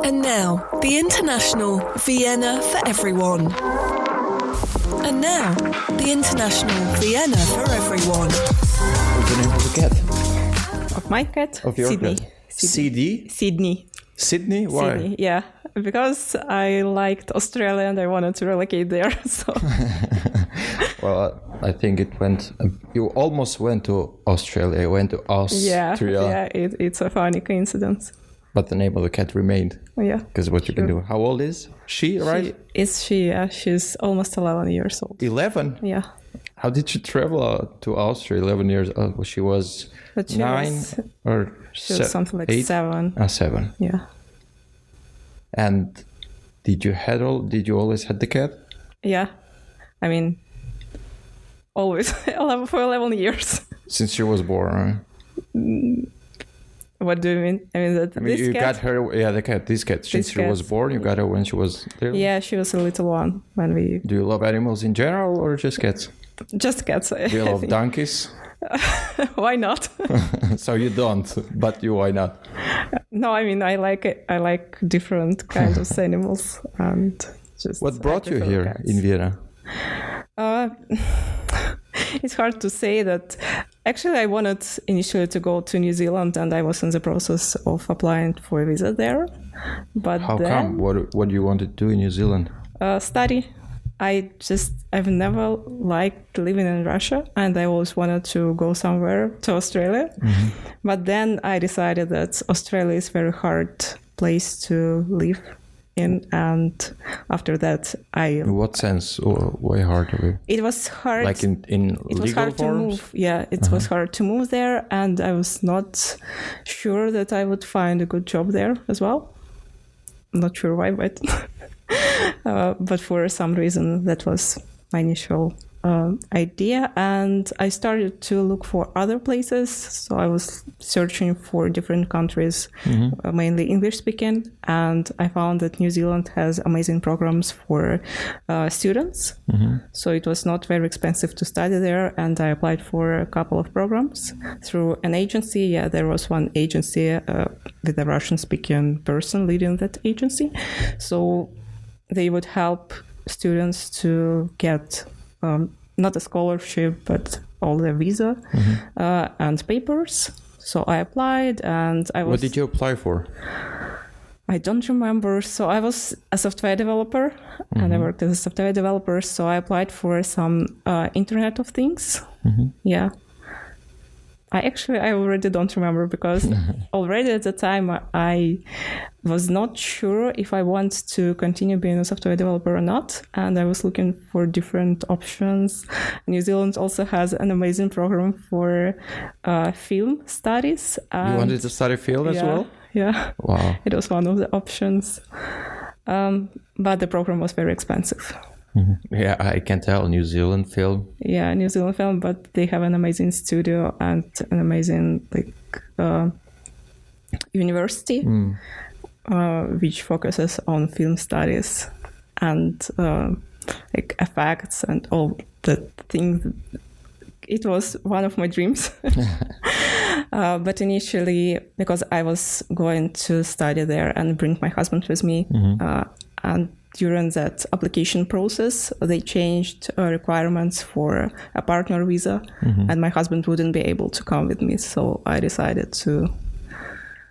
And now, the international Vienna for everyone. And now, the international Vienna for everyone. What's the name of the cat? Of my cat? Of your Sydney. cat? CD? Sydney. Sydney? Why? Sydney, yeah. Because I liked Australia and I wanted to relocate there. So. Well, I think it went... you almost went to Australia. You went to Austria. Yeah, it's a funny coincidence. But the name of the cat remained. Yeah. Because what you can do. How old is she, right? She's almost 11 years old. 11? Yeah. How did she travel to Austria 11 years old? She was 9 or she was something like 8? 7. 7. Yeah. And did you always had the cat? Yeah. I mean, always for 11 years. Since she was born, right? What do you mean? I mean, you got her, this cat. Since she was born, you got her when she was little? Yeah, she was a little one when we... Do you love animals in general or just cats? Just cats. Do you love donkeys? Why not? So you don't, but why not? No, I mean, I like different kinds of animals. And just. What brought you here cats. in Vienna? It's hard to say that. Actually, I wanted initially to go to New Zealand, and I was in the process of applying for a visa there. But how come? What do you want to do in New Zealand? Study. I've never liked living in Russia, and I always wanted to go somewhere to Australia. Mm-hmm. But then I decided that Australia is a very hard place to live in, and after that In what sense? Why hard? It was hard. Like in it legal was hard forms? to move. Yeah, it was hard to move there, and I was not sure that I would find a good job there as well. I'm not sure why, but but for some reason that was my initial idea, and I started to look for other places. So I was searching for different countries, mainly English speaking, and I found that New Zealand has amazing programs for students. So it was not very expensive to study there, and I applied for a couple of programs through an agency. Yeah, there was one agency with a Russian speaking person leading that agency. So they would help students to get not a scholarship, but all the visa and papers. So I applied, and I was... What did you apply for? I don't remember. So I was a software developer, and I worked as a software developer. So I applied for some Internet of Things. Yeah. I already don't remember, because already at the time I was not sure if I want to continue being a software developer or not, and I was looking for different options. New Zealand also has an amazing program for film studies. You wanted to study film as well? Yeah. Wow. It was one of the options. But the program was very expensive. Yeah, I can tell. New Zealand film. Yeah, New Zealand film, but they have an amazing studio and an amazing university, which focuses on film studies and effects and all the things. It was one of my dreams. But initially, because I was going to study there and bring my husband with me, and during that application process, they changed requirements for a partner visa, and my husband wouldn't be able to come with me. So I decided to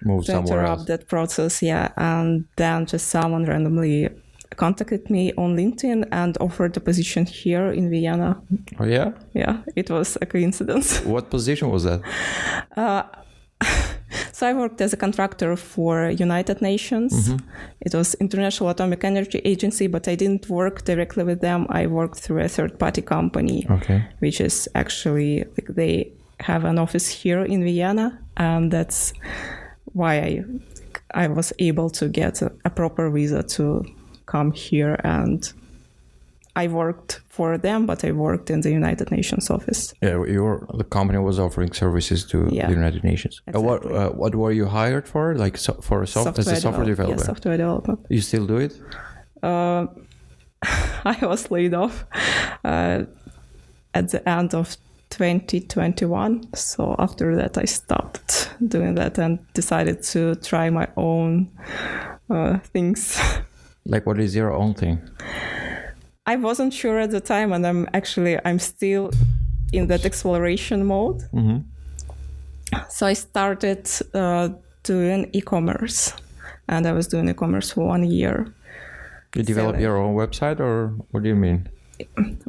interrupt that process. Yeah, and then just someone randomly contacted me on LinkedIn and offered a position here in Vienna. Oh yeah? Yeah, it was a coincidence. What position was that? So I worked as a contractor for United Nations. It was International Atomic Energy Agency, but I didn't work directly with them. I worked through a third-party company, which is actually, they have an office here in Vienna, and that's why I was able to get a proper visa to come here, and I worked for them, but I worked in the United Nations office. Yeah, the company was offering services to the United Nations. Exactly. What were you hired for? Like as a software developer? Yeah, software developer. You still do it? I was laid off at the end of 2021. So after that, I stopped doing that and decided to try my own things. Like, what is your own thing? I wasn't sure at the time, and I'm still in that exploration mode. Mm-hmm. So I started doing e-commerce, and I was doing e-commerce for 1 year. You develop your own website, or what do you mean?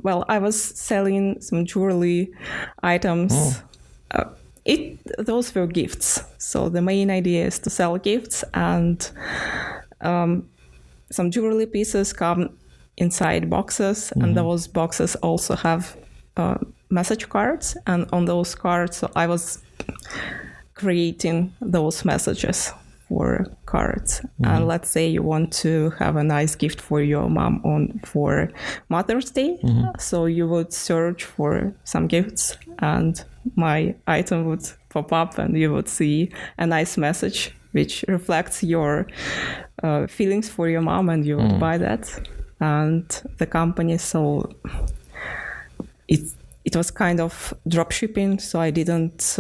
Well, I was selling some jewelry items. Those were gifts. So the main idea is to sell gifts, and some jewelry pieces come inside boxes, and those boxes also have message cards. And on those cards, so I was creating those messages for cards. And let's say you want to have a nice gift for your mom for Mother's Day. So you would search for some gifts, and my item would pop up, and you would see a nice message which reflects your feelings for your mom, and you would buy that. And the company, so it was kind of drop shipping, so I didn't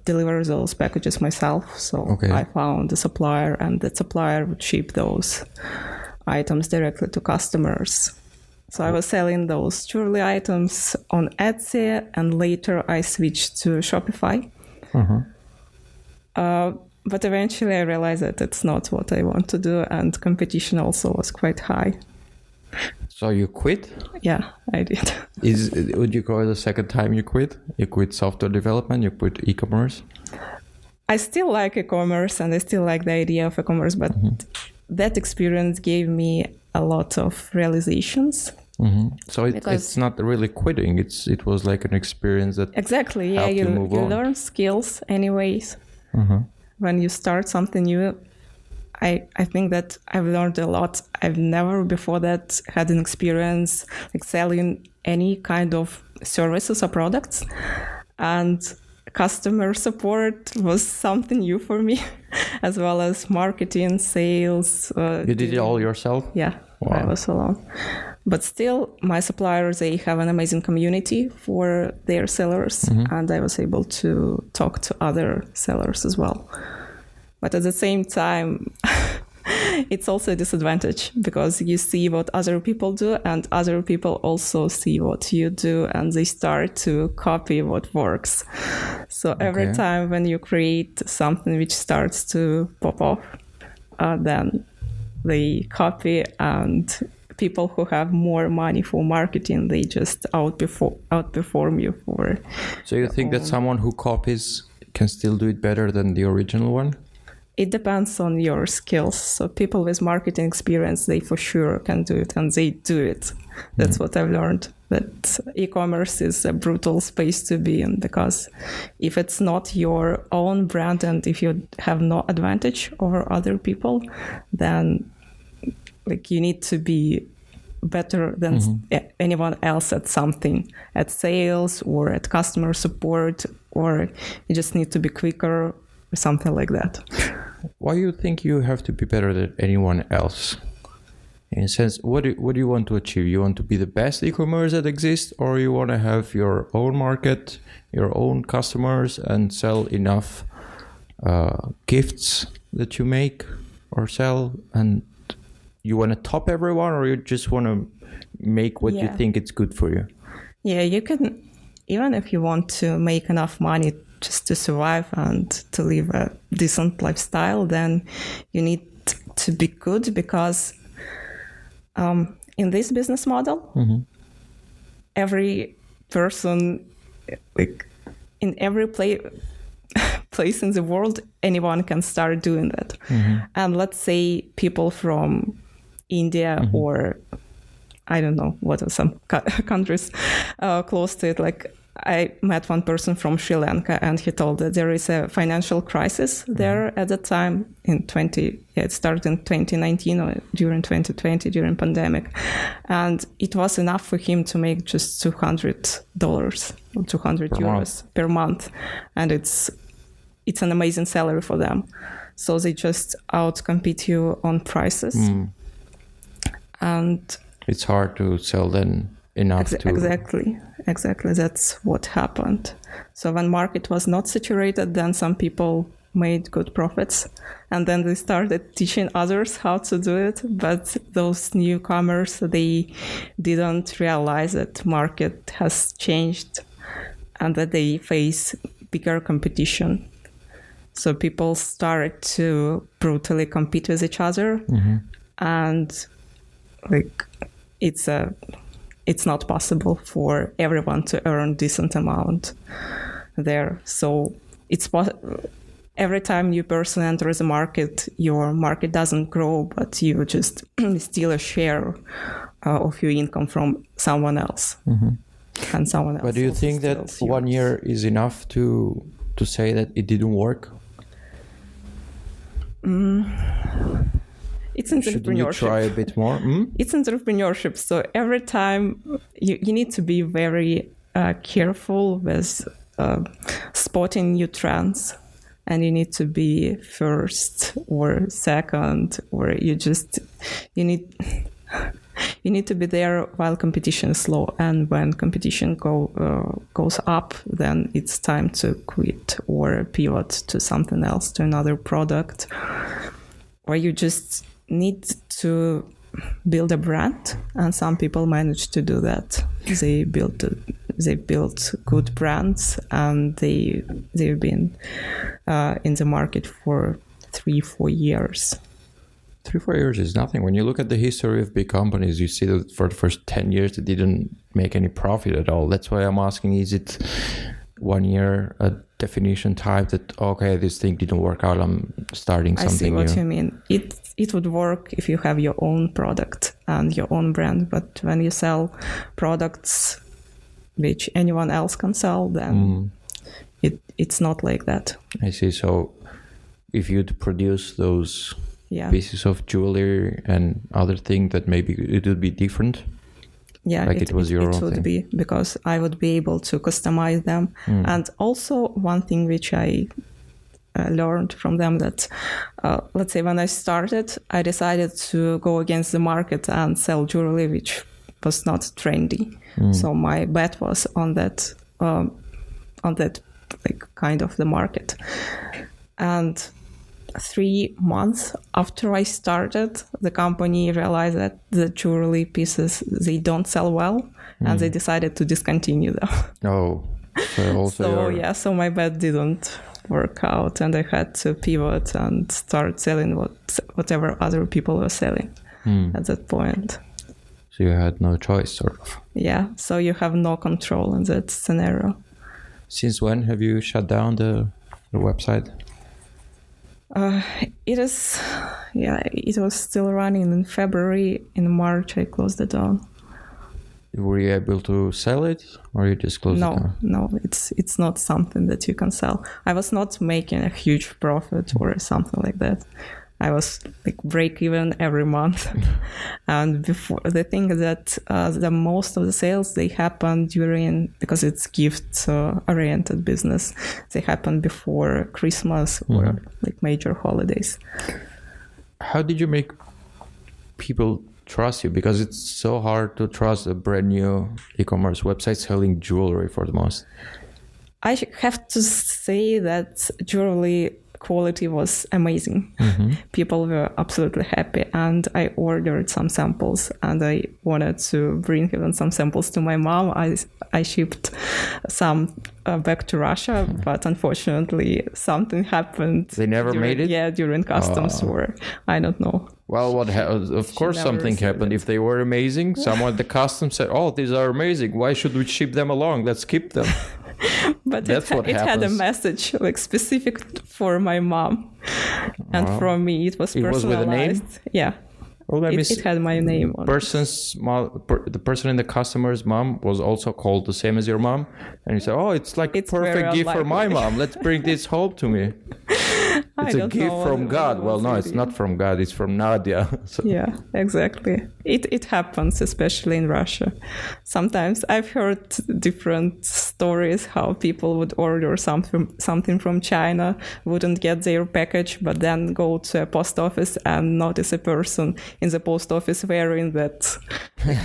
deliver those packages myself. So I found a supplier, and that supplier would ship those items directly to customers. So I was selling those jewelry items on Etsy, and later I switched to Shopify. But eventually I realized that it's not what I want to do, and competition also was quite high. So you quit? Yeah, I did. Would you call it the second time you quit? You quit software development, you quit e-commerce? I still like e-commerce, and I still like the idea of e-commerce, but that experience gave me a lot of realizations. So it's not really quitting. It was like an experience that exactly. helped you move on. Learn skills anyways. When you start something new, I think that I've learned a lot. I've never before that had an experience like selling any kind of services or products, and customer support was something new for me, as well as marketing, sales. You did it all yourself? Yeah, wow. I was alone. But still, my suppliers, they have an amazing community for their sellers, and I was able to talk to other sellers as well. But at the same time, it's also a disadvantage, because you see what other people do, and other people also see what you do, and they start to copy what works. So every time when you create something which starts to pop off, then they copy, and people who have more money for marketing, they just outperform you for. So you think that someone who copies can still do it better than the original one? It depends on your skills. So people with marketing experience, they for sure can do it, and they do it. That's what I've learned, that e-commerce is a brutal space to be in, because if it's not your own brand, and if you have no advantage over other people, then like you need to be better than anyone else at something, at sales or at customer support, or you just need to be quicker or something like that. Why do you think you have to be better than anyone else? In a sense, what do you want to achieve? You want to be the best e-commerce that exists, or you want to have your own market, your own customers, and sell enough gifts that you make or sell, and you want to top everyone, or you just want to make what you think it's good for you? Yeah, you can, even if you want to make enough money just to survive and to live a decent lifestyle, then you need to be good, because in this business model, every person, like in every place in the world, anyone can start doing that. And let's say people from India or I don't know what are some countries close to it, like I met one person from Sri Lanka, and he told that there is a financial crisis there at the time it started in 2019 or during 2020, during pandemic. And it was enough for him to make just $200 or 200 euros per month. And it's an amazing salary for them. So they just outcompete you on prices. And it's hard to sell then enough to... Exactly. That's what happened. So when market was not saturated, then some people made good profits. And then they started teaching others how to do it. But those newcomers, they didn't realize that market has changed and that they face bigger competition. So people started to brutally compete with each other. And like it's not possible for everyone to earn decent amount there. So it's every time you person enters the market, your market doesn't grow, but you just steal a share of your income from someone else. And someone else. But do you think that 1 year is enough to say that it didn't work? It's entrepreneurship. Shouldn't you try a bit more? It's entrepreneurship. So every time you need to be very careful with spotting new trends, and you need to be first or second, or you need to be there while competition is low. And when competition goes up, then it's time to quit or pivot to something else, to another product, or you just need to build a brand. And some people manage to do that. They built good brands, and they've been in the market for 3-4 years. 3-4 years is nothing. When you look at the history of big companies, you see that for the first 10 years they didn't make any profit at all. That's why I'm asking, is it 1 year a definition type that, okay, this thing didn't work out, I'm starting something new? I see what you mean. It would work if you have your own product and your own brand, but when you sell products which anyone else can sell, then it's not like that. I see. So if you'd produce those pieces of jewelry and other things, that maybe it would be different. Yeah, like it was your own thing. It would be, because I would be able to customize them. And also one thing which I learned from them, that let's say when I started, I decided to go against the market and sell jewelry which was not trendy. So my bet was on that like kind of the market. And 3 months after I started, the company realized that the jewelry pieces, they don't sell well, and they decided to discontinue them. Oh, so also so my bet didn't work out, and I had to pivot and start selling whatever other people were selling at that point. So you had no choice, sort of. Yeah, so you have no control in that scenario. Since when have you shut down the website? It was still running in February. In March, I closed it down. Were you able to sell it, or you just closed it down? No, it's not something that you can sell. I was not making a huge profit or something like that. I was like break even every month. And before, the thing is that the most of the sales, they happen because it's gift oriented business. They happen before Christmas or like major holidays. How did you make people trust you? Because it's so hard to trust a brand new e-commerce website selling jewelry for the most. I have to say that jewelry quality was amazing. People were absolutely happy, and I ordered some samples, and I wanted to bring even some samples to my mom. I shipped some back to Russia, but unfortunately something happened. They never made it? Yeah, during customs war. I don't know. Well, of course something happened. If they were amazing, someone at the customs said, oh, these are amazing, why should we ship them along? Let's keep them. But it had a message like specific for my mom, and from me it was personalized. It was with a name? Yeah. Well, it had my name on it. The person in the customer's mom was also called the same as your mom, and you said, oh, it's like a perfect gift for my mom. Let's bring this home to me. It's a gift from God. Well, no, it's not from God. It's from Nadia. So. Yeah, exactly. It happens, especially in Russia. Sometimes I've heard different stories how people would order something from China, wouldn't get their package, but then go to a post office and notice a person in the post office wearing that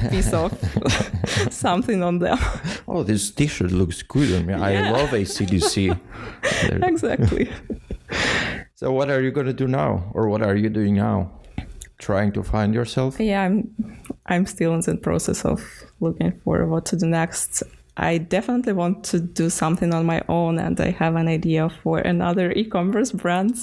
piece of something on them. Oh, this t-shirt looks good on me. Yeah. I love ACDC. Exactly. So what are you going to do now? Or what are you doing now? Trying to find yourself? Yeah, I'm still in the process of looking for what to do next. I definitely want to do something on my own, and I have an idea for another e-commerce brand.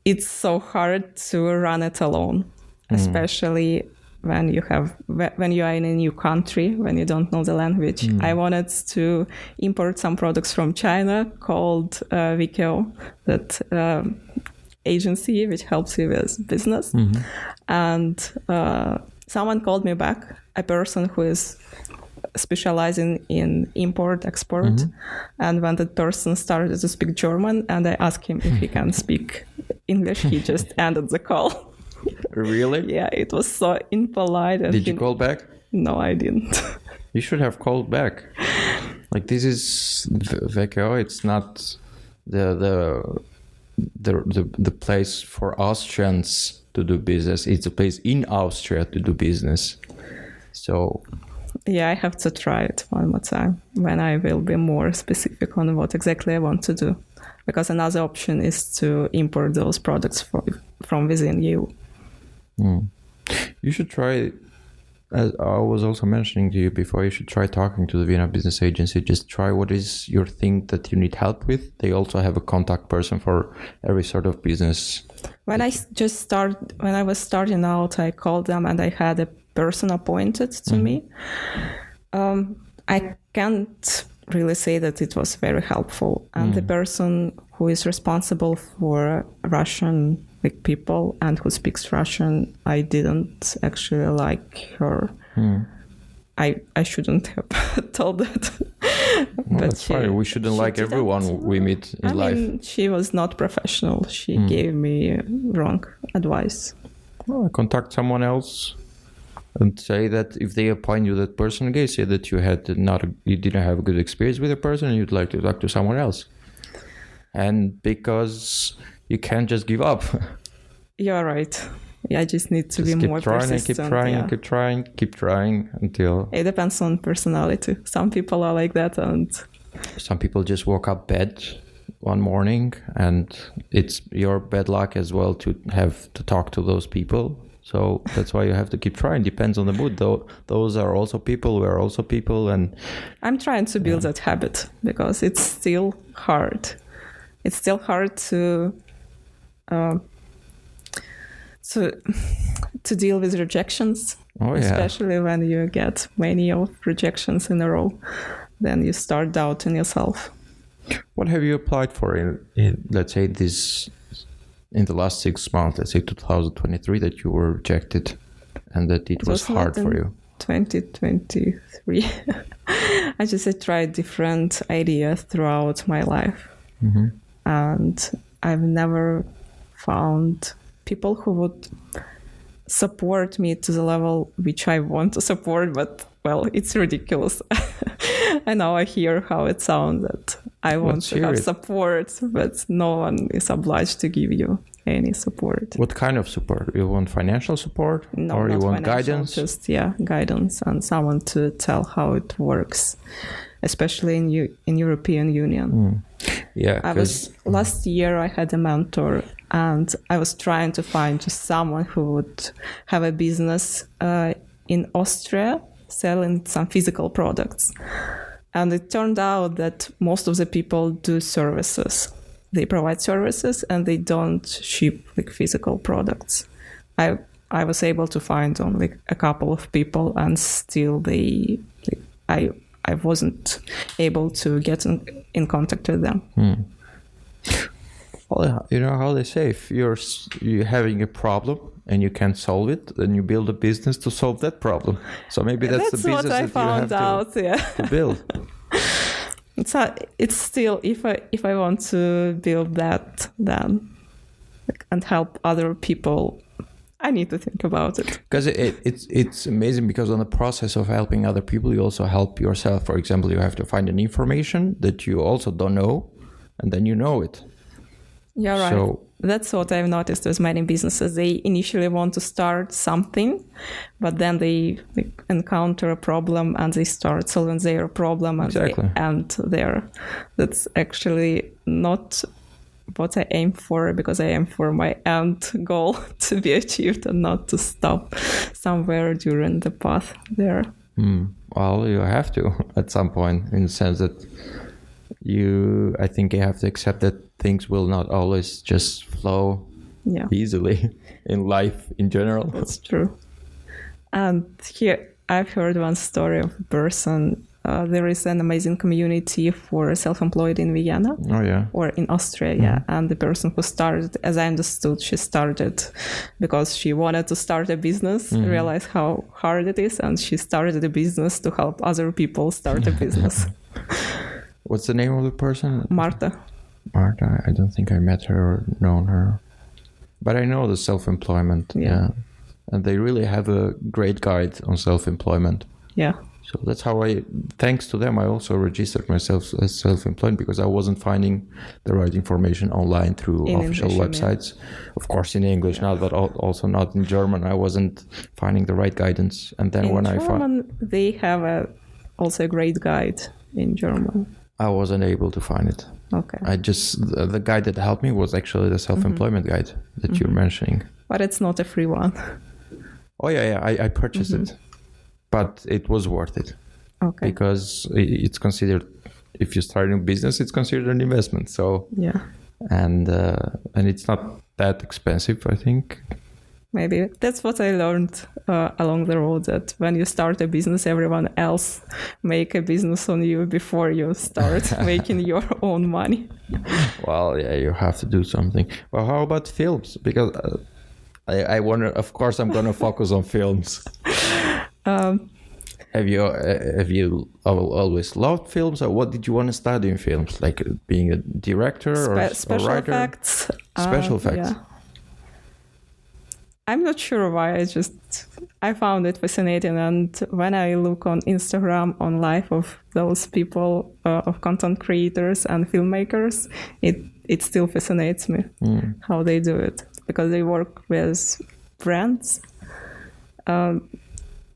It's so hard to run it alone, especially when you are in a new country, when you don't know the language. I wanted to import some products from China called Vikio, that agency which helps you with business. And someone called me back, a person who is specializing in import export, and when that person started to speak German and I asked him if he can speak English, he just ended the call. Really? Yeah, it was so impolite. And Did you call back? No, I didn't. You should have called back. Like, this is VKO. It's not the place for Austrians to do business. It's a place in Austria to do business. So yeah, I have to try it one more time when I will be more specific on what exactly I want to do. Because another option is to import those products from within EU. You should try, as I was also mentioning to you before, you should try talking to the Vienna Business Agency. Just try what is your thing that you need help with. They also have a contact person for every sort of business. When I was starting out, I called them and I had a person appointed to me. I can't really say that it was very helpful. And the person who is responsible for Russian people and who speaks Russian, I didn't actually like her. I shouldn't have told that. Well, that's fine. We shouldn't like everyone we meet in life. Mean, she was not professional. She gave me wrong advice. Well, contact someone else and say that if they appoint you that person again, say that you didn't have a good experience with a person and you'd like to talk to someone else. And because you can't just give up. You're right. Yeah, I just need to be more persistent. Keep trying until... It depends on personality. Some people are like that, and... Some people just woke up bad one morning, and it's your bad luck as well to have to talk to those people. So that's why you have to keep trying. Depends on the mood, though. Those are also people. We're also people, and... I'm trying to build that habit, because it's still hard. It's still hard to deal with rejections, especially when you get many of rejections in a row. Then you start doubting yourself. What have you applied for in let's say in the last 6 months, let's say 2023, that you were rejected and that it was hard for you? 2023. I just tried different ideas throughout my life. And I've never found people who would support me to the level which I want to support, but, well, it's ridiculous. I know I hear how it sounds, that I want to have support, but no one is obliged to give you any support. What kind of support? You want financial support? No, or you want guidance? Just, guidance and someone to tell how it works, especially in European Union. Last year I had a mentor, and I was trying to find just someone who would have a business in Austria selling some physical products. And it turned out that most of the people do services. They provide services and they don't ship physical products. I was able to find only a couple of people, and still I wasn't able to get in contact with them. Well, you know how they say, if you're having a problem and you can't solve it, then you build a business to solve that problem. So maybe that's the business that you have to build. It's still, if I want to build that, then and help other people, I need to think about it. Because it's amazing, because on the process of helping other people, you also help yourself. For example, you have to find an information that you also don't know, and then you know it. Yeah, right. So that's what I've noticed with many businesses. They initially want to start something, but then they encounter a problem and they start solving their problem and they end there. That's actually not what I aim for, because I aim for my end goal to be achieved and not to stop somewhere during the path there. Well, you have to at some point, in the sense that I think you have to accept that things will not always just flow easily in life in general. That's true. And here I've heard one story of a person. There is an amazing community for self-employed in Vienna or in Australia. And the person who started, as I understood, she started because she wanted to start a business, realize how hard it is, and she started a business to help other people start a business. What's the name of the person? Marta. Marta, I don't think I met her or known her. But I know the self-employment. Yeah. And they really have a great guide on self-employment. Yeah. So that's how thanks to them, I also registered myself as self-employed, because I wasn't finding the right information online through official websites. Of course, in English now, but also not in German. I wasn't finding the right guidance. And then when I found... they have also a great guide in German. I wasn't able to find it. Okay. The guide that helped me was actually the self-employment guide that you're mentioning. But it's not a free one. Oh, yeah. I purchased it. But it was worth it. Okay. Because it's considered, if you start a business, it's considered an investment. So and it's not that expensive, I think. Maybe that's what I learned along the road, that when you start a business, everyone else make a business on you before you start making your own money. Well, yeah, you have to do something. Well, how about films? Because I wonder, of course, I'm going to focus on films. Have you always loved films, or what did you want to study in films? Like being a director or special writer? Effects. Special effects. Yeah. I'm not sure why. I found it fascinating, and when I look on Instagram on life of those people, of content creators and filmmakers, it still fascinates me how they do it, because they work with brands.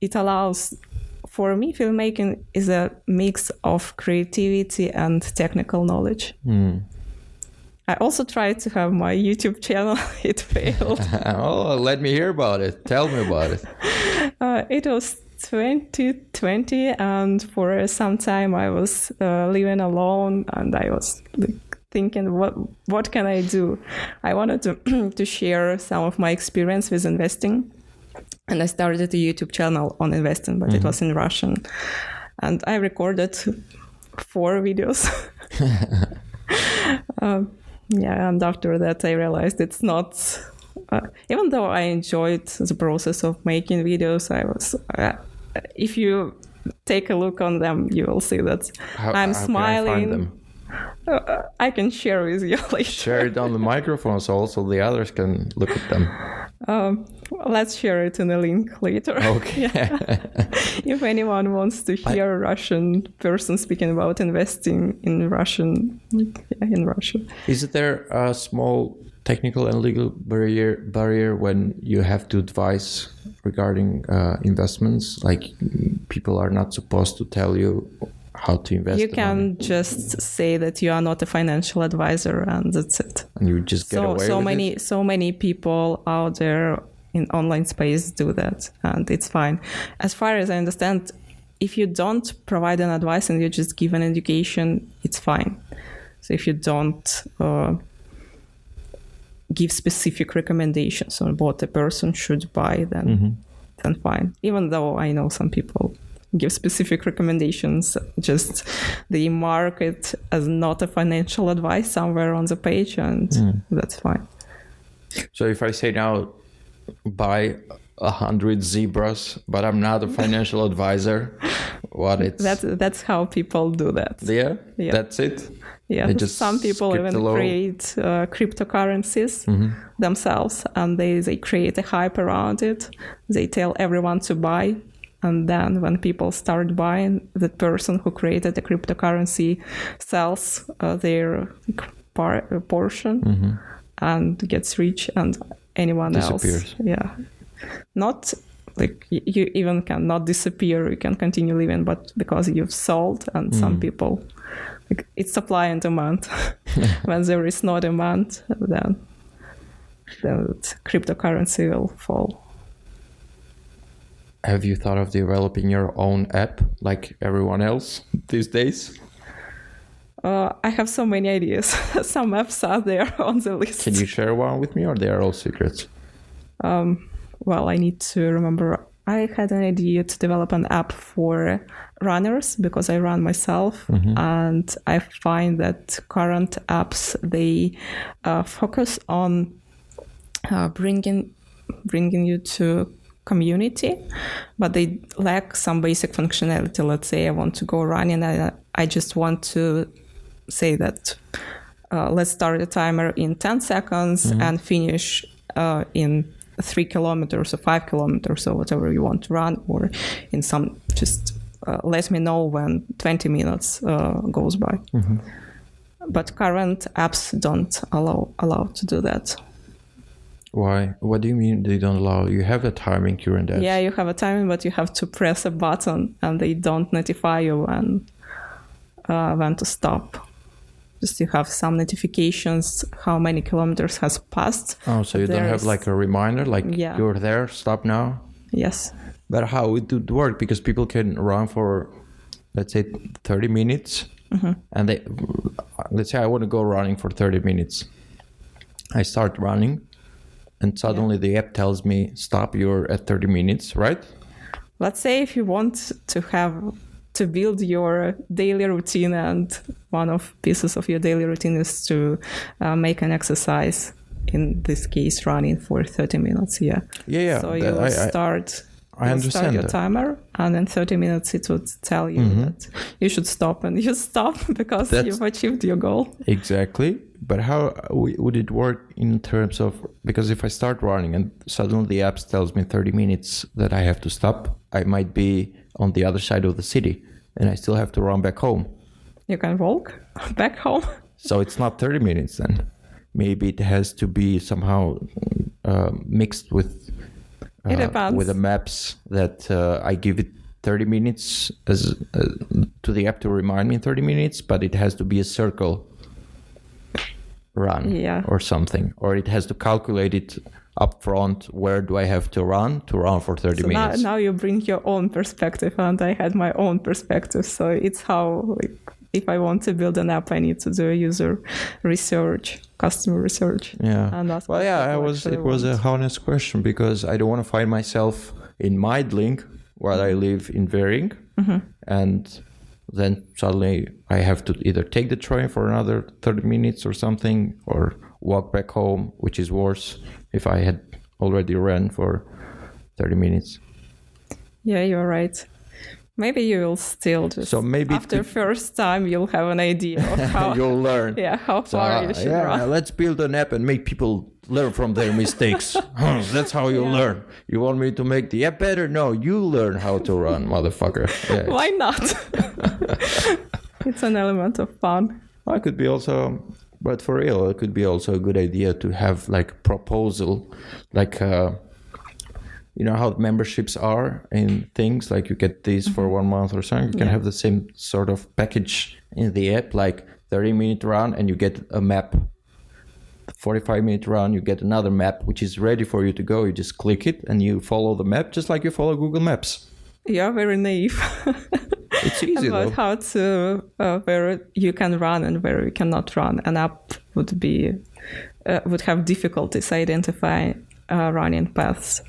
It allows, for me, filmmaking is a mix of creativity and technical knowledge. I also tried to have my YouTube channel. It failed. Oh, let me hear about it. Tell me about it. It was 2020, and for some time I was living alone, and I was thinking, what can I do? I wanted to share some of my experience with investing. And I started a YouTube channel on investing, but it was in Russian. And I recorded 4 videos. And after that I realized it's not... even though I enjoyed the process of making videos, if you take a look on them, you will see that I'm smiling. Can I find them? I can share with you later. Share it on the microphone so also the others can look at them. Let's share it in a link later. Okay. If anyone wants to hear a Russian person speaking about investing in in Russia. Is there a small technical and legal barrier when you have to advise regarding investments? Like, people are not supposed to tell you how to invest. You can just say that you are not a financial advisor, and that's it. And you just get away with it? So many people out there in online space do that, and it's fine. As far as I understand, if you don't provide an advice and you just give an education, it's fine. So if you don't give specific recommendations on what a person should buy, then fine. Even though I know some people give specific recommendations, just they mark it as not a financial advice somewhere on the page, and that's fine. So if I say now, buy 100 zebras, but I'm not a financial advisor, that's how people do that. Yeah. That's it. Yeah, some people even create cryptocurrencies themselves, and they create a hype around it. They tell everyone to buy, and then when people start buying, the person who created the cryptocurrency sells their portion and gets rich, and anyone disappears. else, not like you even cannot disappear. You can continue living, but because you've sold, and some people Like, it's supply and demand. When there is no demand, then cryptocurrency will fall. Have you thought of developing your own app like everyone else these days? I have so many ideas. Some apps are there on the list. Can you share one with me, or they are all secrets? Well, I need to remember. I had an idea to develop an app for runners because I run myself, and I find that current apps, they focus on bringing you to community, but they lack some basic functionality. Let's say I want to go running, and I just want to say that let's start a timer in 10 seconds and finish in 3 kilometers or 5 kilometers or whatever you want to run, or in some, just let me know when 20 minutes goes by. But current apps don't allow to do that. Why? What do you mean they don't allow? You have a timing current apps. Yeah, you have a timing, but you have to press a button and they don't notify you when to stop. Just you have some notifications how many kilometers has passed. Oh, so you don't have like a reminder, like you're there, stop now? Yes. But how it would work? Because people can run for, let's say, 30 minutes. And let's say I want to go running for 30 minutes. I start running and suddenly the app tells me, stop, you're at 30 minutes, right? Let's say if you want to build your daily routine, and one of pieces of your daily routine is to make an exercise, in this case running for 30 minutes. Yeah. So you will start your timer, and in 30 minutes it would tell you that you should stop, and you stop because you've achieved your goal. Exactly. But how would it work in terms of, because if I start running and suddenly the app tells me 30 minutes that I have to stop, I might be on the other side of the city and I still have to run back home. You can walk back home. So it's not 30 minutes then. Maybe it has to be somehow mixed with the maps that I give it 30 minutes as to the app to remind me 30 minutes, but it has to be a circle run or something, or it has to calculate it up front. Where do I have to run for 30 minutes? Now you bring your own perspective, and I had my own perspective. So it's how, like, if I want to build an app, I need to do user research, customer research. Yeah. And that's it was a honest question, because I don't want to find myself in Meidling while I live in Währing, and then suddenly I have to either take the train for another 30 minutes or something, or walk back home, which is worse if I had already ran for 30 minutes. Yeah, you're right. Maybe you will still just, after first time, you'll have an idea of how you'll learn. How far you should run. Let's build an app and make people learn from their mistakes. That's how you learn. You want me to make the app better? No, you learn how to run, motherfucker. Yeah. Why not? It's an element of fun. I could be also, but for real, it could be also a good idea to have like proposal, like you know how memberships are in things, like you get these for 1 month or something. You can have the same sort of package in the app, like 30-minute run and you get a map. 45-minute run, you get another map which is ready for you to go. You just click it and you follow the map, just like you follow Google Maps. You're very naive. It's easy about though. How to where you can run and where you cannot run. An app would have difficulties identifying running paths.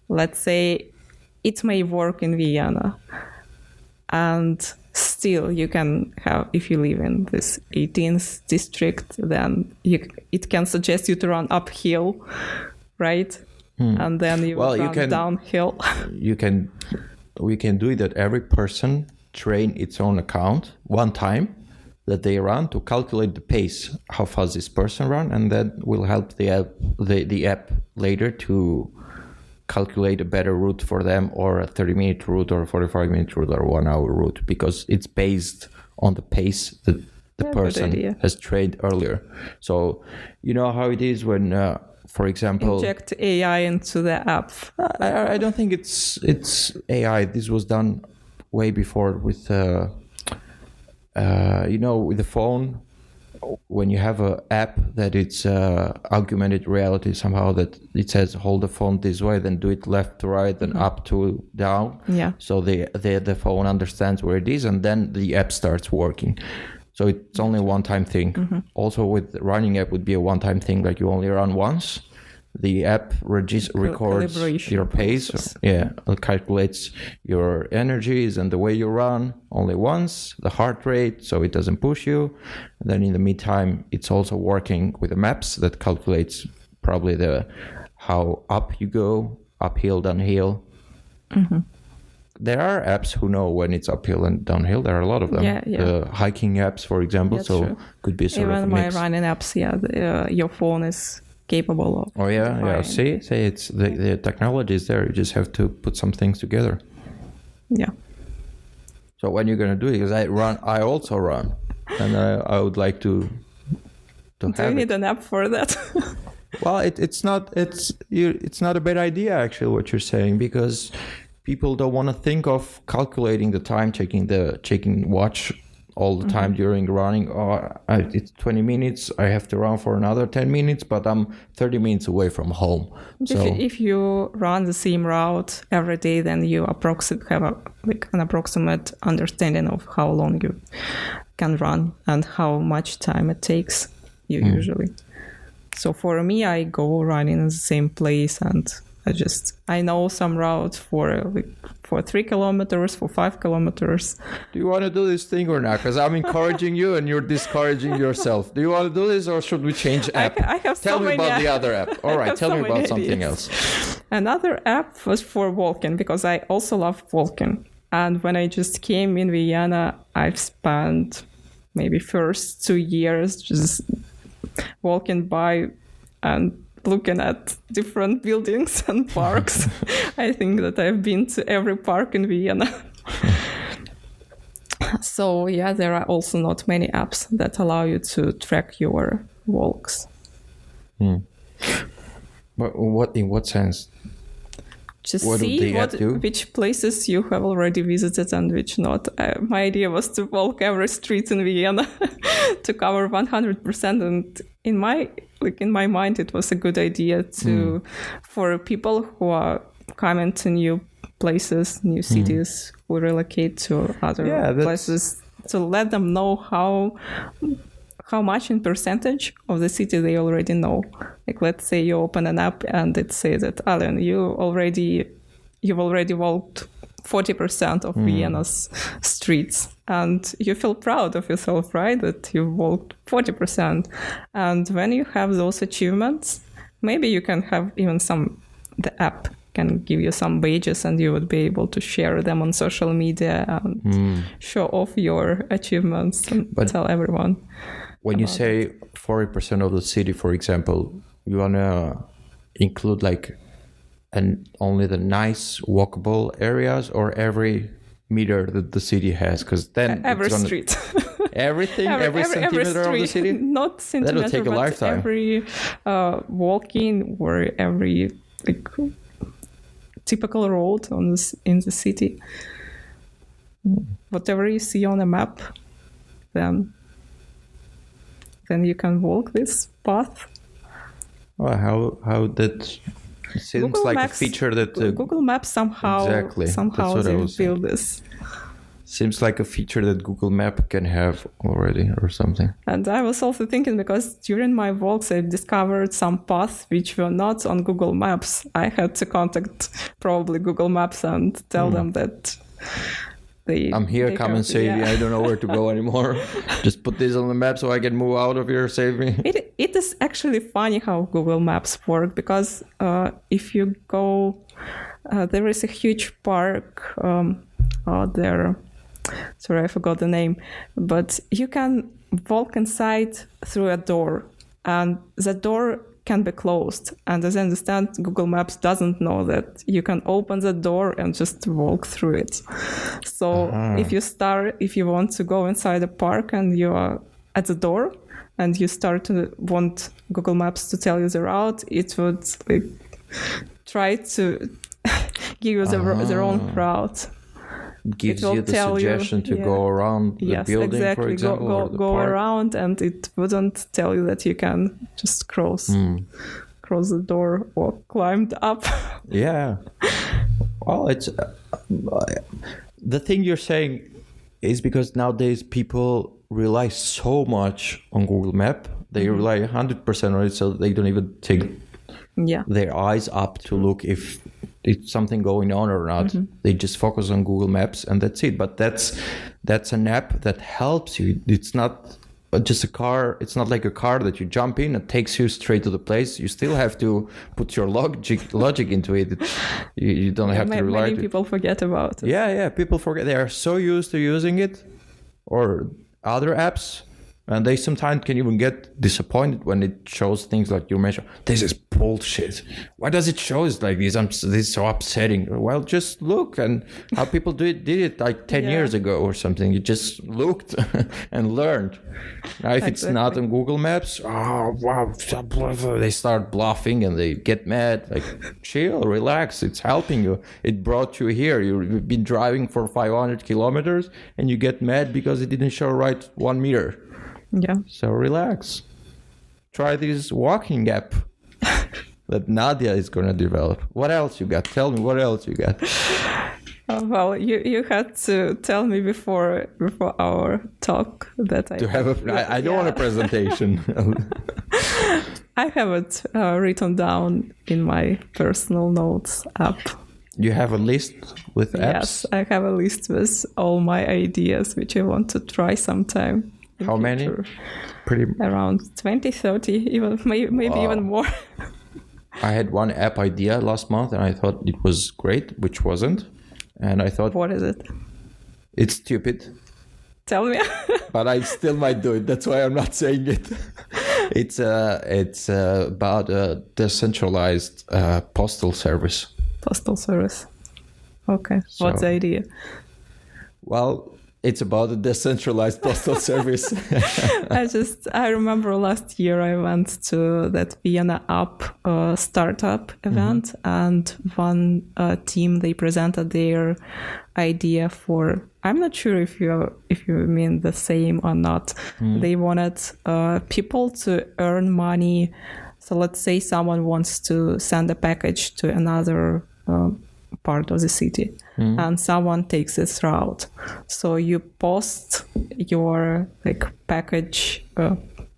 Let's say it may work in Vienna, and still you can have, if you live in this 18th district, then it can suggest you to run uphill, right? And then you run downhill. We can do it that every person train its own account one time that they run to calculate the pace, how fast this person run, and that will help the app later to calculate a better route for them, or a 30-minute route or a 45-minute route or a 1-hour route, because it's based on the pace that the person has trained earlier. So you know how it is when, for example, inject AI into the app. I don't think it's AI. This was done way before with with the phone, when you have an app that it's augmented reality somehow, that it says hold the phone this way, then do it left to right, then up to down. Yeah. So the phone understands where it is, and then the app starts working. So it's only a one-time thing. Also with the running app would be a one-time thing, like you only run once. The app records your pace. It calculates your energies and the way you run only once, the heart rate, so it doesn't push you. And then in the meantime, it's also working with the maps that calculates probably how up you go, uphill, downhill. There are apps who know when it's uphill and downhill. There are a lot of them. The hiking apps, for example, That's so true. Could be sort Even of a my mix. running apps, your phone is capable of. Oh yeah. See, it's the technology is there. You just have to put some things together. Yeah. So when you're gonna do it? Because I also run, and I would like to Do you have need it. an app for that? Well, it's not a bad idea actually what you're saying, because people don't want to think of calculating the time, checking watch all the time during running. It's 20 minutes. I have to run for another 10 minutes, but I'm 30 minutes away from home. So If you run the same route every day, then you have an approximate understanding of how long you can run and how much time it takes you usually. So for me, I go running in the same place, and I know some routes for 3 kilometers, for 5 kilometers. do you want to do this thing or not? Because I'm encouraging you and you're discouraging yourself. Do you want to do this, or should we change app? I have Tell so me many about the other app. All right, have tell so me many about something ideas. else. Another app was for walking, because I also love walking. And when I just came in Vienna, I've spent maybe first 2 years just walking by and looking at different buildings and parks. I think that I've been to every park in Vienna. So there are also not many apps that allow you to track your walks. But in what sense? Just What would see the app do? which places you have already visited and which not. My idea was to walk every street in Vienna to cover 100%. And in my mind, it was a good idea for people who are coming to new places, new cities, who relocate to other places, to let them know how much in percentage of the city they already know. Like, let's say you open an app and it says that, Alan, you've already walked 40% of Vienna's streets, and you feel proud of yourself, right? That you walked 40%. And when you have those achievements, maybe you can have even the app can give you some badges, and you would be able to share them on social media and show off your achievements and tell everyone. When you say 40% of the city, for example, you want to include only the nice walkable areas, or every meter that the city has? Because then every street. Everything, every centimeter of the city? Not centimeter, that'll take a lifetime. Every walking or every typical road in the city. Whatever you see on a map, then you can walk this path. Well, how that seems Google like Maps, a feature that Google Maps somehow they build this. Seems like a feature that Google Map can have already, or something. And I was also thinking, because during my walks I discovered some paths which were not on Google Maps. I had to contact probably Google Maps and tell them that I'm here, come and save me. I don't know where to go anymore. Just put this on the map so I can move out of here, save me. It is actually funny how Google Maps work, because if you go, there is a huge park out there. Sorry, I forgot the name. But you can walk inside through a door, and the door can be closed. And as I understand, Google Maps doesn't know that you can open the door and just walk through it. So if you want to go inside a park and you are at the door and you start to want Google Maps to tell you the route, it would try to give you the wrong route. gives will you the tell suggestion to go around the building, exactly. for example, or the go park. around, and it wouldn't tell you that you can just cross the door or climb up. Yeah. Well, it's the thing you're saying is because nowadays people rely so much on Google Map. They rely 100% on it, so they don't even take their eyes up to look if it's something going on or not. They just focus on Google Maps and that's it. But that's an app that helps you. It's not just a car. It's not like a car that you jump in and takes you straight to the place. You still have to put your logic into it. You don't have to rely. Many people forget about it. Yeah, people forget. They are so used to using it or other apps, and they sometimes can even get disappointed when it shows things like you mentioned. This is bullshit. Why does it show us like this? This is so upsetting. Well, just look and how people did it like 10 years ago or something. You just looked and learned. Now, if it's not on Google Maps, oh, wow, they start bluffing and they get mad. Like, chill, relax. It's helping you. It brought you here. You've been driving for 500 kilometers and you get mad because it didn't show right 1 meter. Yeah. So relax. Try this walking app that Nadia is going to develop. What else you got? Tell me what else you got. Well, you had to tell me before our talk that I don't want a presentation. I have it written down in my personal notes app. You have a list with apps? Yes, I have a list with all my ideas which I want to try sometime. How many? Around 20, 30, even maybe even more. I had one app idea last month and I thought it was great, which wasn't. And I thought... What is it? It's stupid. Tell me. But I still might do it. That's why I'm not saying it. It's about a decentralized postal service. Postal service. Okay. So, what's the idea? Well... It's about a decentralized postal service. I remember last year I went to that Vienna app startup event, and one team, they presented their idea for, I'm not sure if you mean the same or not. They wanted people to earn money. So let's say someone wants to send a package to another part of the city, and someone takes this route. So you post your package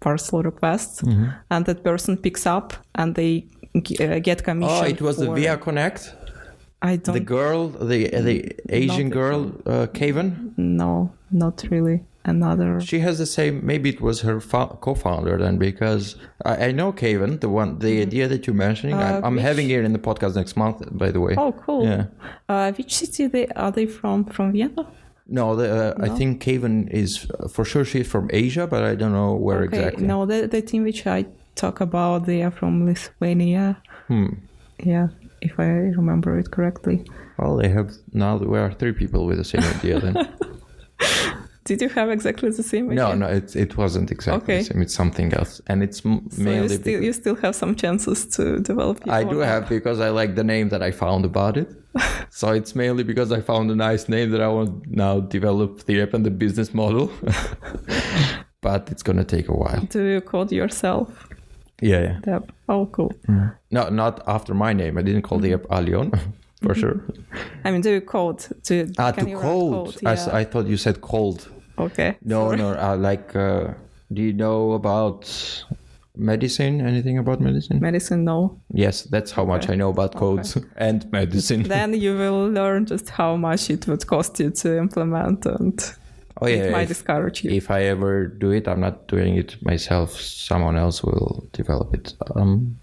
parcel request, and that person picks up, and they get commission. Oh, it was the Via Connect. I don't. The girl, the Asian girl, Kaven. No, not really. Another. She has the same. Maybe it was her co-founder then, because I know Kaven, the idea that you're mentioning. I'm having it in the podcast next month, by the way. Oh, cool. Yeah. Which city are they from? From Vienna? No, I think Kaven is for sure. She's from Asia, but I don't know where exactly. No, the team which I talk about, they are from Lithuania. Yeah, if I remember it correctly. Well, we are 3 people with the same idea then. Did you have exactly the same idea? No, it wasn't exactly the same. It's something else, and it's mainly. So you still have some chances to develop. I do have, because I like the name that I found about it. So it's mainly because I found a nice name that I want now develop the app and the business model. But it's gonna take a while. Do you code yourself? Yeah. Yep. Oh, cool. No, not after my name. I didn't call the app Alion. For sure. I mean, do you code? To code. Yeah. I thought you said cold. Okay. No. Do you know about medicine? Anything about medicine? Medicine, no. Yes, that's how much I know about codes and medicine. Then you will learn just how much it would cost you to implement, and it might discourage you. If I ever do it, I'm not doing it myself. Someone else will develop it. I'm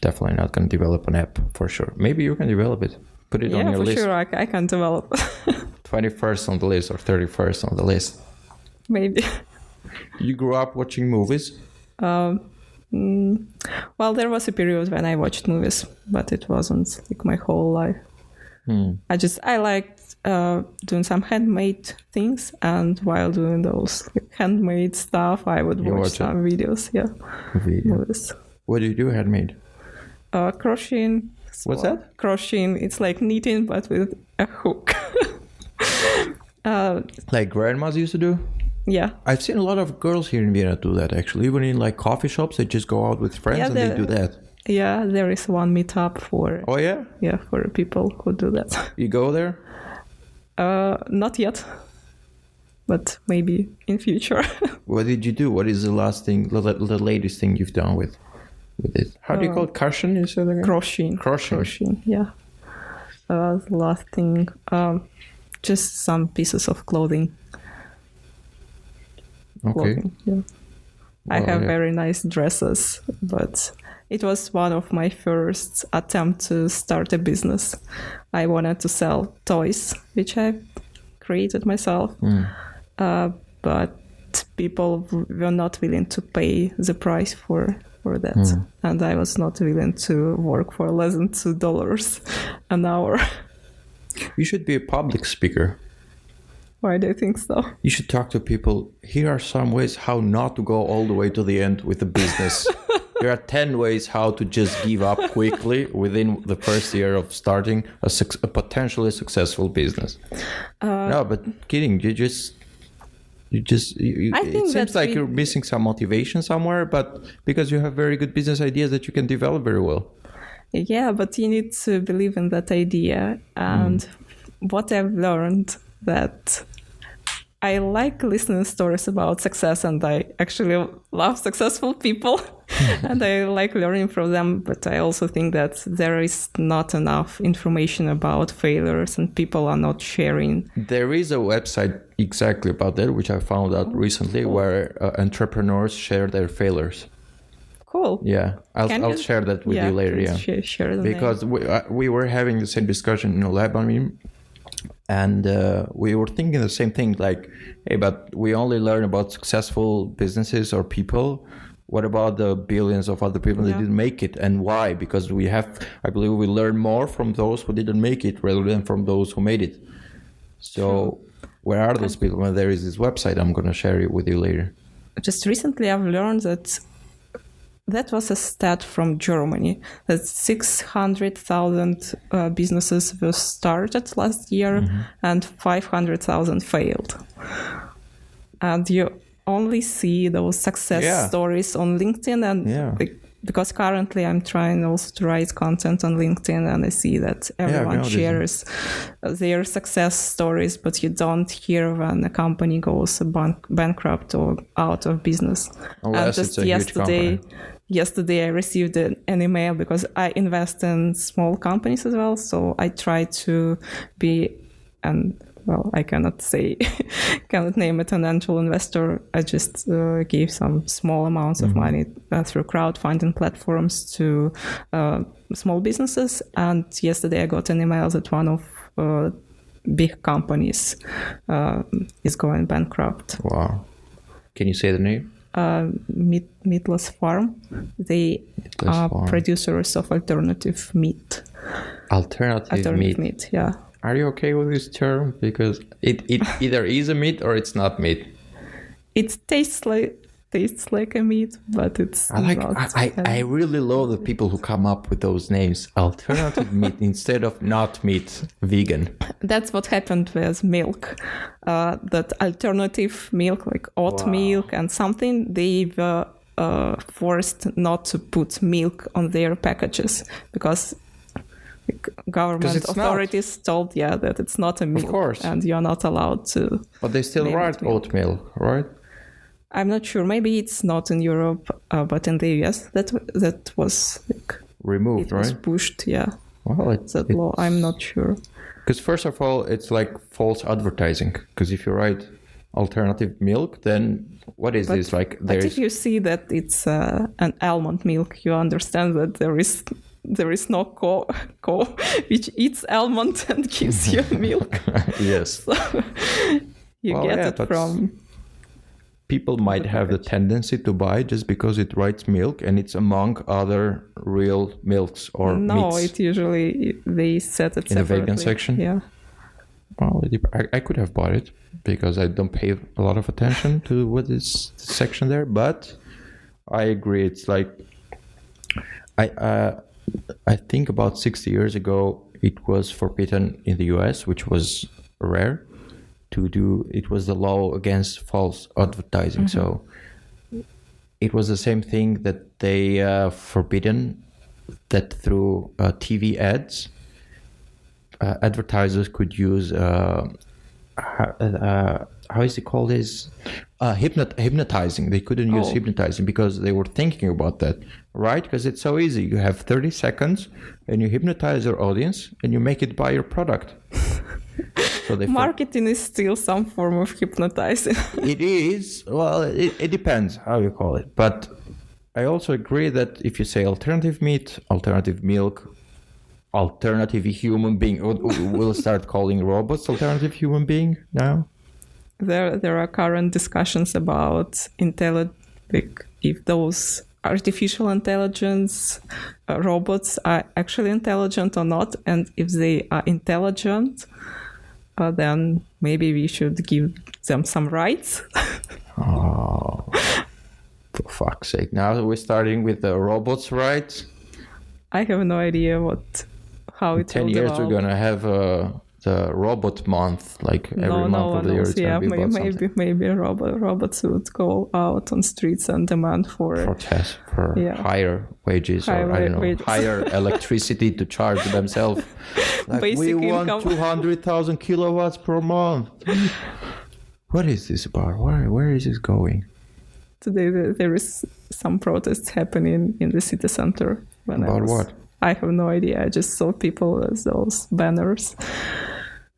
definitely not going to develop an app, for sure. Maybe you can develop it. Put it on your list. Yeah, for sure, I can develop. 21st on the list or 31st on the list. Maybe. You grew up watching movies? Well, there was a period when I watched movies, but it wasn't like my whole life. I liked doing some handmade things, and while doing those handmade stuff, I would watch some videos. Yeah. Movies. What do you do handmade? Crocheting. What's that? Crocheting. It's like knitting, but with a hook. Like grandmas used to do? Yeah. I've seen a lot of girls here in Vienna do that, actually. Even in like coffee shops, they just go out with friends and they do that. Yeah, there is one meetup for... Oh, yeah? Yeah, for people who do that. You go there? Not yet. But maybe in future. What did you do? What is the last thing, the latest thing you've done with it? How do you call it? Cushion, you said again? Crocheting, yeah. The last thing, just some pieces of clothing. Okay. Clothing, yeah. I have very nice dresses, but it was one of my first attempts to start a business. I wanted to sell toys, which I created myself, but people were not willing to pay the price for that, and I was not willing to work for less than $2 an hour. You should be a public speaker. Why do you think so? You should talk to people. Here are some ways how not to go all the way to the end with the business. There are 10 ways how to just give up quickly within the first year of starting a potentially successful business. No, but kidding. It seems like you're missing some motivation somewhere, but because you have very good business ideas that you can develop very well. Yeah, but you need to believe in that idea. And what I've learned that I like listening stories about success, and I actually love successful people and I like learning from them. But I also think that there is not enough information about failures and people are not sharing. There is a website exactly about that, which I found out recently, where entrepreneurs share their failures. Cool. Yeah, I'll share that with you later. Yeah, share the because we were having the same discussion in the lab. I mean, and we were thinking the same thing. Like, hey, but we only learn about successful businesses or people. What about the billions of other people that didn't make it, and why? Because I believe we learn more from those who didn't make it rather than from those who made it. So, where are those people? Well, there is this website. I'm going to share it with you later. Just recently, I've learned that was a stat from Germany, that 600,000 businesses were started last year and 500,000 failed. And you only see those success stories on LinkedIn, and because currently I'm trying also to write content on LinkedIn, and I see that everyone shares their success stories, but you don't hear when a company goes bankrupt or out of business. Unless it's a huge company. Yesterday I received an email because I invest in small companies as well. So I try to be, I cannot name it an angel investor. I just gave some small amounts of money through crowdfunding platforms to small businesses. And yesterday I got an email that one of big companies is going bankrupt. Wow. Can you say the name? Meatless Farm. They are producers of alternative meat. Alternative meat, yeah. Are you okay with this term? Because it either is a meat or it's not meat. It tastes like a meat, but it's not. I really love the people who come up with those names. Alternative meat instead of not meat, vegan. That's what happened with milk. That alternative milk, like oat milk and something, they were forced not to put milk on their packages because government authorities told that it's not a milk, of course, and you're not allowed to. But they still write oatmeal, right? I'm not sure. Maybe it's not in Europe, but in the US, that was removed, right? It was pushed, yeah. Well, it's law. I'm not sure. Because first of all, it's like false advertising. Because if you write alternative milk, then what is this like? But if you see that it's an almond milk, you understand that there is no cow which eats almond and gives you milk. Yes. So you get it from. People might have the tendency to buy just because it writes milk and it's among other real milks or meats. No, it usually they set it in separately. The vegan section. Yeah. Well, I could have bought it because I don't pay a lot of attention to what is the section there. But I agree. It's like I think about 60 years ago it was forbidden in the US, which was rare. to do. It was the law against false advertising. So it was the same thing that they forbidden that through TV ads, advertisers could use how is it called? Hypnotizing. They couldn't use hypnotizing because they were thinking about that, right? Because it's so easy. You have 30 seconds and you hypnotize your audience and you make it buy your product. So marketing is still some form of hypnotizing. It is. Well, it depends how you call it. But I also agree that if you say alternative meat, alternative milk, alternative human being, we'll start calling robots alternative human being now. There are current discussions about if those artificial intelligence robots are actually intelligent or not, and if they are intelligent, then maybe we should give them some rights. Oh, for fuck's sake! Now we're starting with the robots' rights. I have no idea how it 10 years develop. We're gonna have the robot month, like every month of the year. Yeah, maybe robots would go out on streets and demand for higher wages, higher electricity to charge themselves. Like, we want 200,000 kilowatts per month. What is this about? Where is this going? Today there is some protests happening in the city center. About what? I have no idea. I just saw people as those banners.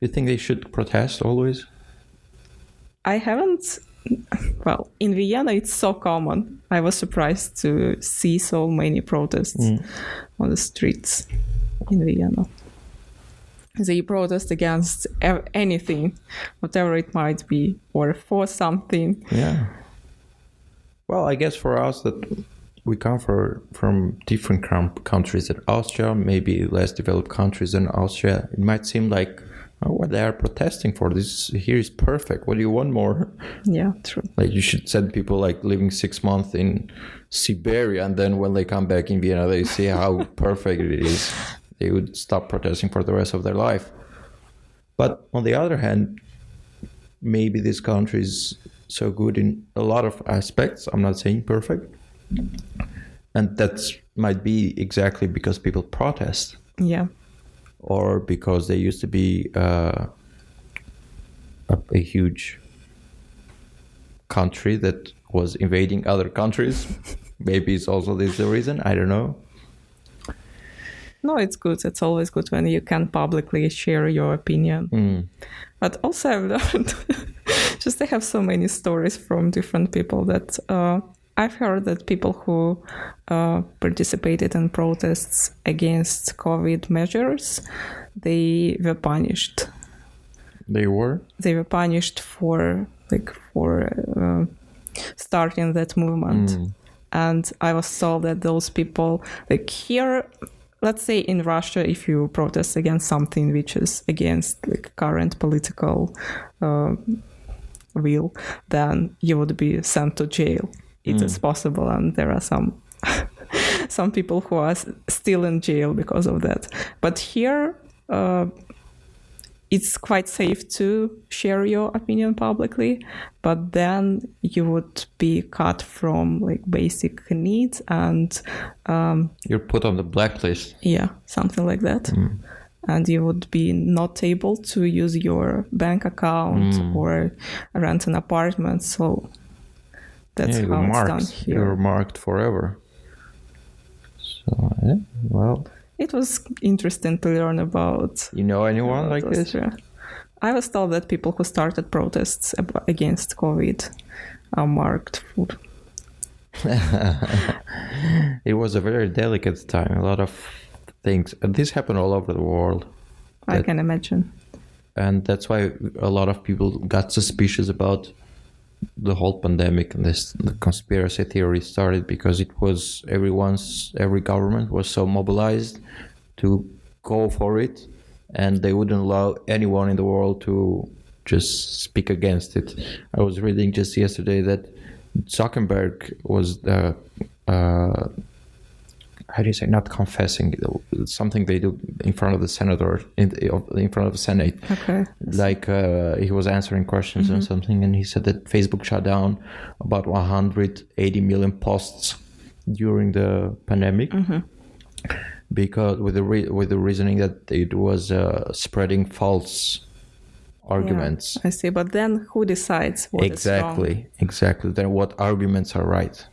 You think they should protest always? I haven't. Well, in Vienna, it's so common. I was surprised to see so many protests on the streets in Vienna. They protest against anything, whatever it might be, or for something. Yeah. Well, I guess for us that we come from different countries than Austria, maybe less developed countries than Austria. It might seem like, what they are protesting for, this here is perfect. What do you want more? Yeah, true. Like, you should send people like living 6 months in Siberia, and then when they come back in Vienna, they see how perfect it is. They would stop protesting for the rest of their life. But on the other hand, maybe this country is so good in a lot of aspects. I'm not saying perfect. And that might be exactly because people protest. Yeah. Or because they used to be a huge country that was invading other countries. Maybe it's also this the reason. I don't know. No, it's good. It's always good when you can publicly share your opinion. But also I've learned, I have so many stories from different people that I've heard that people who participated in protests against COVID measures, they were punished. They were? They were punished for starting that movement. And I was told that those people, like here, let's say in Russia, if you protest against something which is against like current political will, then you would be sent to jail. It is possible, and there are some people who are still in jail because of that. But here, it's quite safe to share your opinion publicly, but then you would be cut from like basic needs, and you're put on the blacklist. Yeah, something like that. And you would be not able to use your bank account or rent an apartment. So that's how it's done here. You're marked forever. So, well. It was interesting to learn about. You know anyone like Austria. this? I was told that people who started protests against COVID are marked for. It was a very delicate time. A lot of things. And this happened all over the world. I can imagine. And that's why a lot of people got suspicious about the whole pandemic, and the conspiracy theory started because it was every government was so mobilized to go for it, and they wouldn't allow anyone in the world to just speak against it. I was reading just yesterday that Zuckerberg was how do you say, not confessing, it's something they do in front of the senator, in front of the Senate. Okay. Like he was answering questions and something, and he said that Facebook shut down about 180 million posts during the pandemic because with the reasoning that it was spreading false arguments. Yeah, I see, but then who decides what is wrong? Exactly. Then what arguments are right?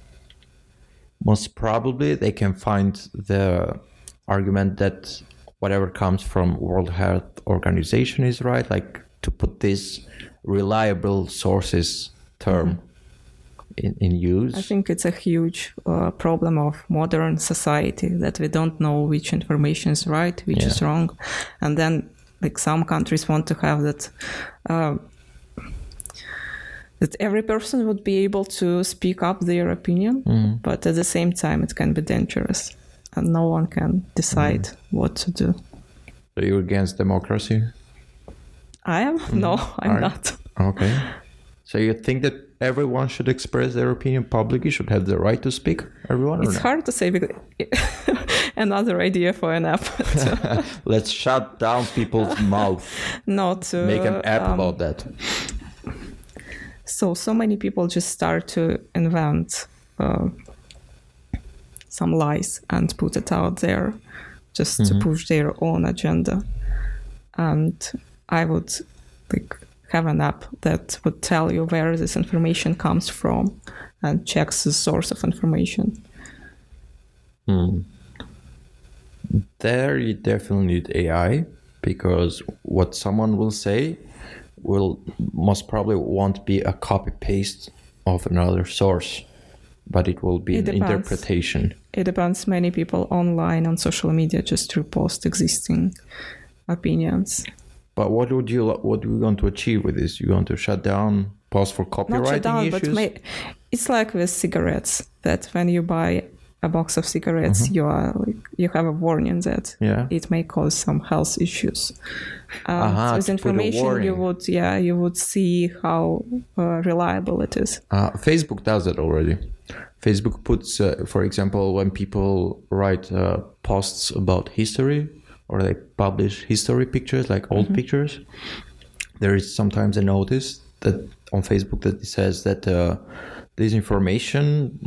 Most probably they can find the argument that whatever comes from World Health Organization is right, like to put this reliable sources term in use. I think it's a huge problem of modern society that we don't know which information is right, which is wrong. And then like some countries want to have that that every person would be able to speak up their opinion, but at the same time it can be dangerous and no one can decide what to do. So you're against democracy? I am? No, I'm not. Okay. So you think that everyone should express their opinion publicly, should have the right to speak? Everyone? It's hard to say because another idea for an app. Let's shut down people's mouth. Not make an app about that. So many people just start to invent some lies and put it out there just to push their own agenda. And I would have an app that would tell you where this information comes from and checks the source of information. There you definitely need AI, because what someone will say will most probably won't be a copy paste of another source, but it will be an interpretation. It depends. Many people online on social media just repost existing opinions. But what do you want to achieve with this? You want to shut down, pause for copywriting issues? But it's like with cigarettes, that when you buy a box of cigarettes, you have a warning that it may cause some health issues. So with information, you would see how reliable it is. Facebook does it already. Facebook puts, for example, when people write posts about history, or they publish history pictures, like old pictures, there is sometimes a notice that on Facebook that it says that this information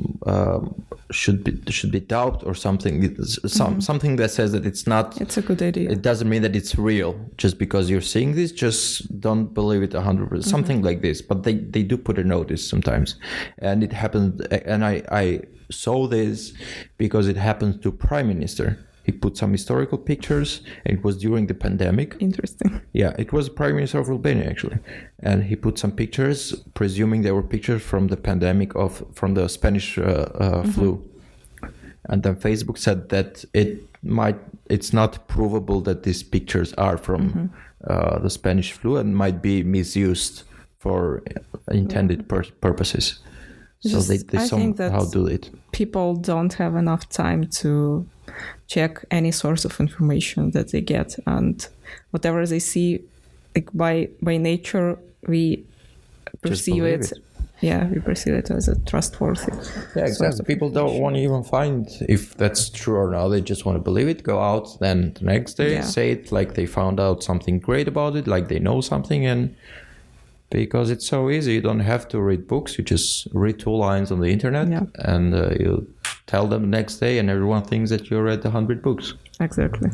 should be doubted or something. Something that says that it's not. It's a good idea. It doesn't mean that it's real. Just because you're seeing this, just don't believe it 100%. Something like this. But they do put a notice sometimes, and it happened. And I saw this because it happened to Prime Minister. He put some historical pictures, and it was during the pandemic. Interesting. Yeah, it was Prime Minister of Albania, actually. And he put some pictures, presuming they were pictures from the pandemic from the Spanish flu. And then Facebook said that it's not provable that these pictures are from the Spanish flu and might be misused for intended purposes. So they somehow do it. People don't have enough time to check any source of information that they get, and whatever they see, like by nature, we perceive it. Yeah, we perceive it as a trustworthy. Yeah, exactly. People don't want to even find if that's true or not. They just want to believe it, go out, then the next day say it like they found out something great about it, like they know something, and because it's so easy, you don't have to read books. You just read 2 lines on the internet, and you tell them the next day, and everyone thinks that you read 100 books. Exactly.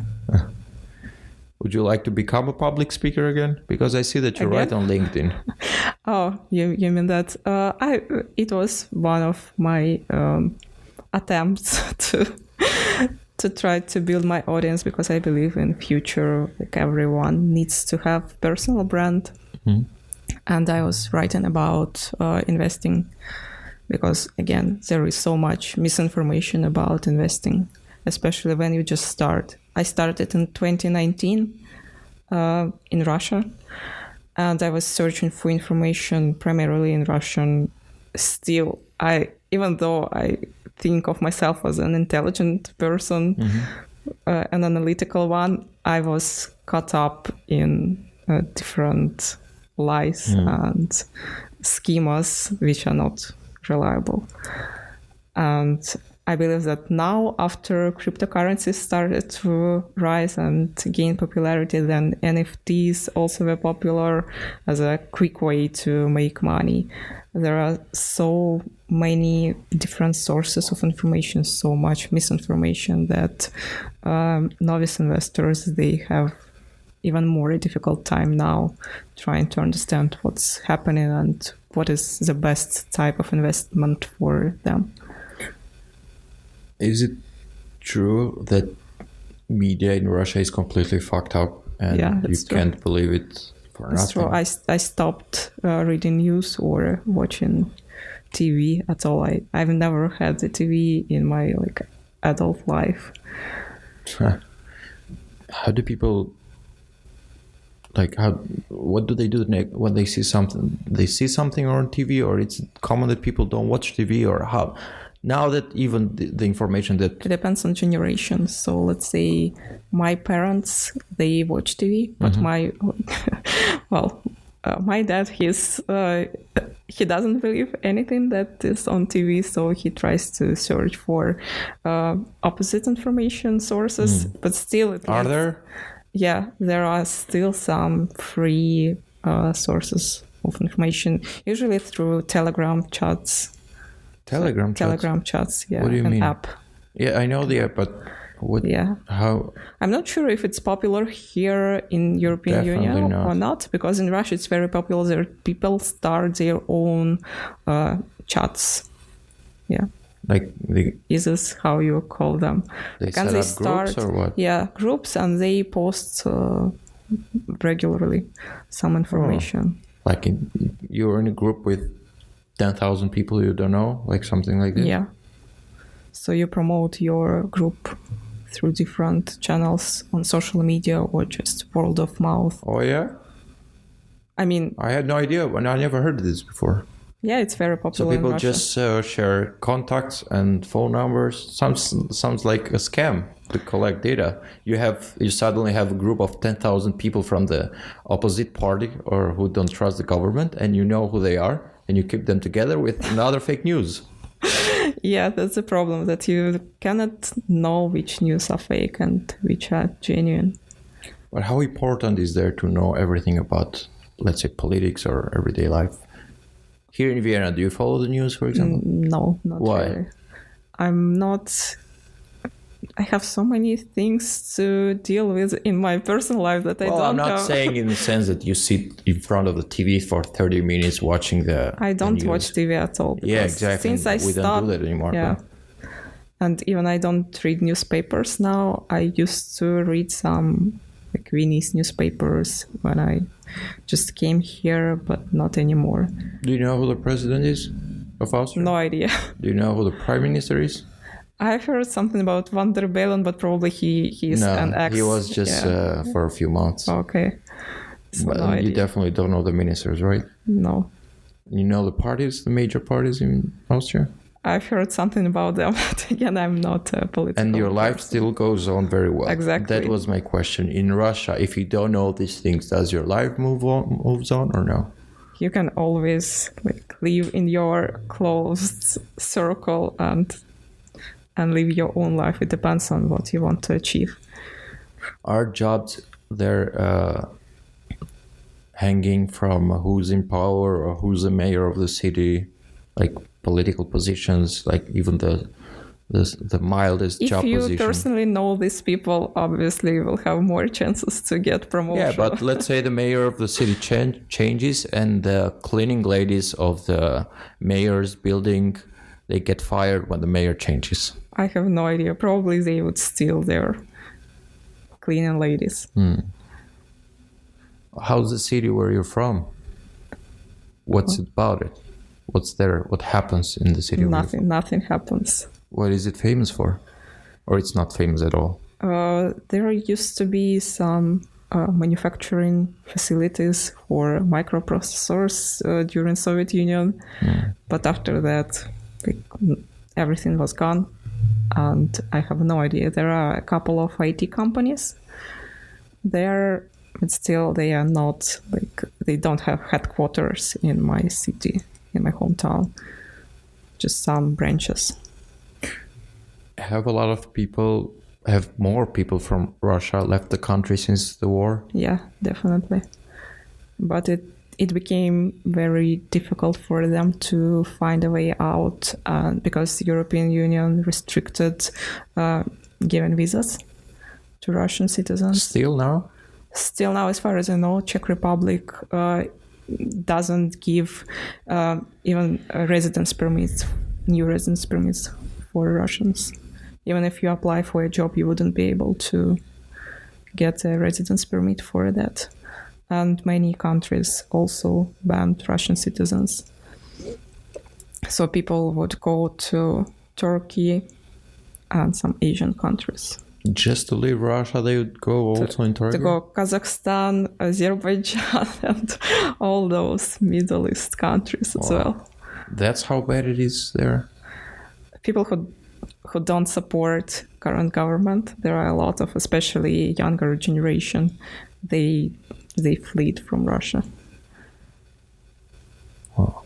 Would you like to become a public speaker again? Because I see that you write on LinkedIn. Oh, you mean that? It was one of my attempts to try to build my audience, because I believe in future, like everyone needs to have personal brand. And I was writing about investing, because again, there is so much misinformation about investing, especially when you just start. I started in 2019 in Russia, and I was searching for information primarily in Russian. Still, even though I think of myself as an intelligent person, an analytical one, I was caught up in different lies and schemas which are not reliable. And I believe that now, after cryptocurrencies started to rise and gain popularity, then NFTs also were popular as a quick way to make money. There are so many different sources of information, so much misinformation that novice investors, they have even more a difficult time now trying to understand what's happening and what is the best type of investment for them. Is it true that media in Russia is completely fucked up and you can't believe it for that's nothing? True. I stopped reading news or watching TV at all. I've never had a TV in my adult life. How do people what do they do when they see something? They see something on TV, or it's common that people don't watch TV, or how? Now that even the information that... It depends on generation. So let's say my parents, they watch TV, but my dad, he doesn't believe anything that is on TV, so he tries to search for opposite information sources, but still... Are there? Yeah, there are still some free sources of information, usually through Telegram chats. Telegram chats, yeah. What do you mean? App. Yeah, I know the app, but what? Yeah. How? I'm not sure if it's popular here in European Union or not, because in Russia it's very popular. There people start their own chats. Yeah. Is this how you call them? They set up groups or what? Yeah, groups, and they post regularly some information. You're in a group with 10,000 people you don't know, something like that? Yeah. So you promote your group through different channels on social media or just word of mouth. Oh, yeah? I mean... I had no idea, and I never heard this before. Yeah, it's very popular in Russia. So people just share contacts and phone numbers. Sounds like a scam to collect data. You suddenly have a group of 10,000 people from the opposite party or who don't trust the government, and you know who they are, and you keep them together with another fake news. Yeah, that's the problem, that you cannot know which news are fake and which are genuine. But how important is there to know everything about, let's say, politics or everyday life? Here in Vienna, do you follow the news, for example? No, not Why? Really. I have so many things to deal with in my personal life that I don't know. I'm not saying in the sense that you sit in front of the TV for 30 minutes watching I don't watch TV at all. Yeah, exactly. We don't do that anymore. Yeah. And even I don't read newspapers now. I used to read some Viennese newspapers when I just came here, but not anymore. Do you know who the president is of Austria? No idea. Do you know who the prime minister is? I've heard something about Van der Bellen, but probably he is an ex. He was just for a few months. Okay. So but no idea. You definitely don't know the ministers, right? No. You know the parties, the major parties in Austria? I've heard something about them, but again, I'm not a political And your life person. still goes on very well. Exactly. That was my question. In Russia, if you don't know these things, does your life moves on or no? You can always live in your closed circle and live your own life. It depends on what you want to achieve. Are jobs there hanging from who's in power or who's the mayor of the city, political positions, even the mildest job position? If you personally know these people, obviously you will have more chances to get promotion. Yeah, but let's say the mayor of the city changes and the cleaning ladies of the mayor's building, they get fired when the mayor changes. I have no idea. Probably they would steal their cleaning ladies. How's the city where you're from? What's it about it? What's there? What happens in the city? Nothing happens. What is it famous for? Or it's not famous at all? There used to be some manufacturing facilities for microprocessors during Soviet Union. But after that, everything was gone. And I have no idea. There are a couple of IT companies there, but still they are not, they don't have headquarters in my city, in my hometown. Just some branches. have a lot of people, have more people from Russia left the country since the war? Yeah, definitely. But it became very difficult for them to find a way out because the European Union restricted giving visas to Russian citizens. Still now? Still now, as far as I know, Czech Republic doesn't give even residence permits, new residence permits for Russians. Even if you apply for a job, you wouldn't be able to get a residence permit for that. And many countries also banned Russian citizens. So people would go to Turkey and some Asian countries. Just to leave Russia, they would go also in Turkey? To go Kazakhstan, Azerbaijan, and all those Middle East countries as well. That's how bad it is there? People who don't support current government, there are a lot of, especially younger generation, they fled from Russia. Wow.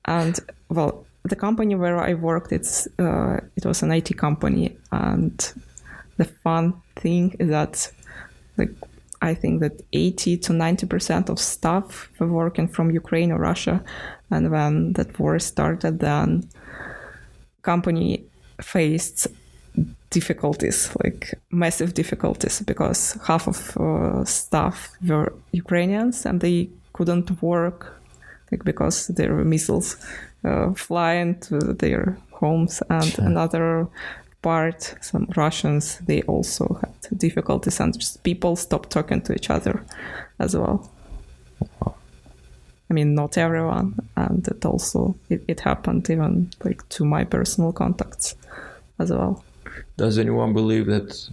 And well, the company where I worked, it was an IT company, and the fun thing is that, like, I think that 80 to 90% of staff were working from Ukraine or Russia, and when that war started, then company faced difficulties, like massive difficulties, because half of staff were Ukrainians and they couldn't work, like, because there were missiles flying to their homes, and another part, some Russians, they also had difficulties, and just people stopped talking to each other as well. I mean, not everyone, and it also it happened even like to my personal contacts as well. Does anyone believe that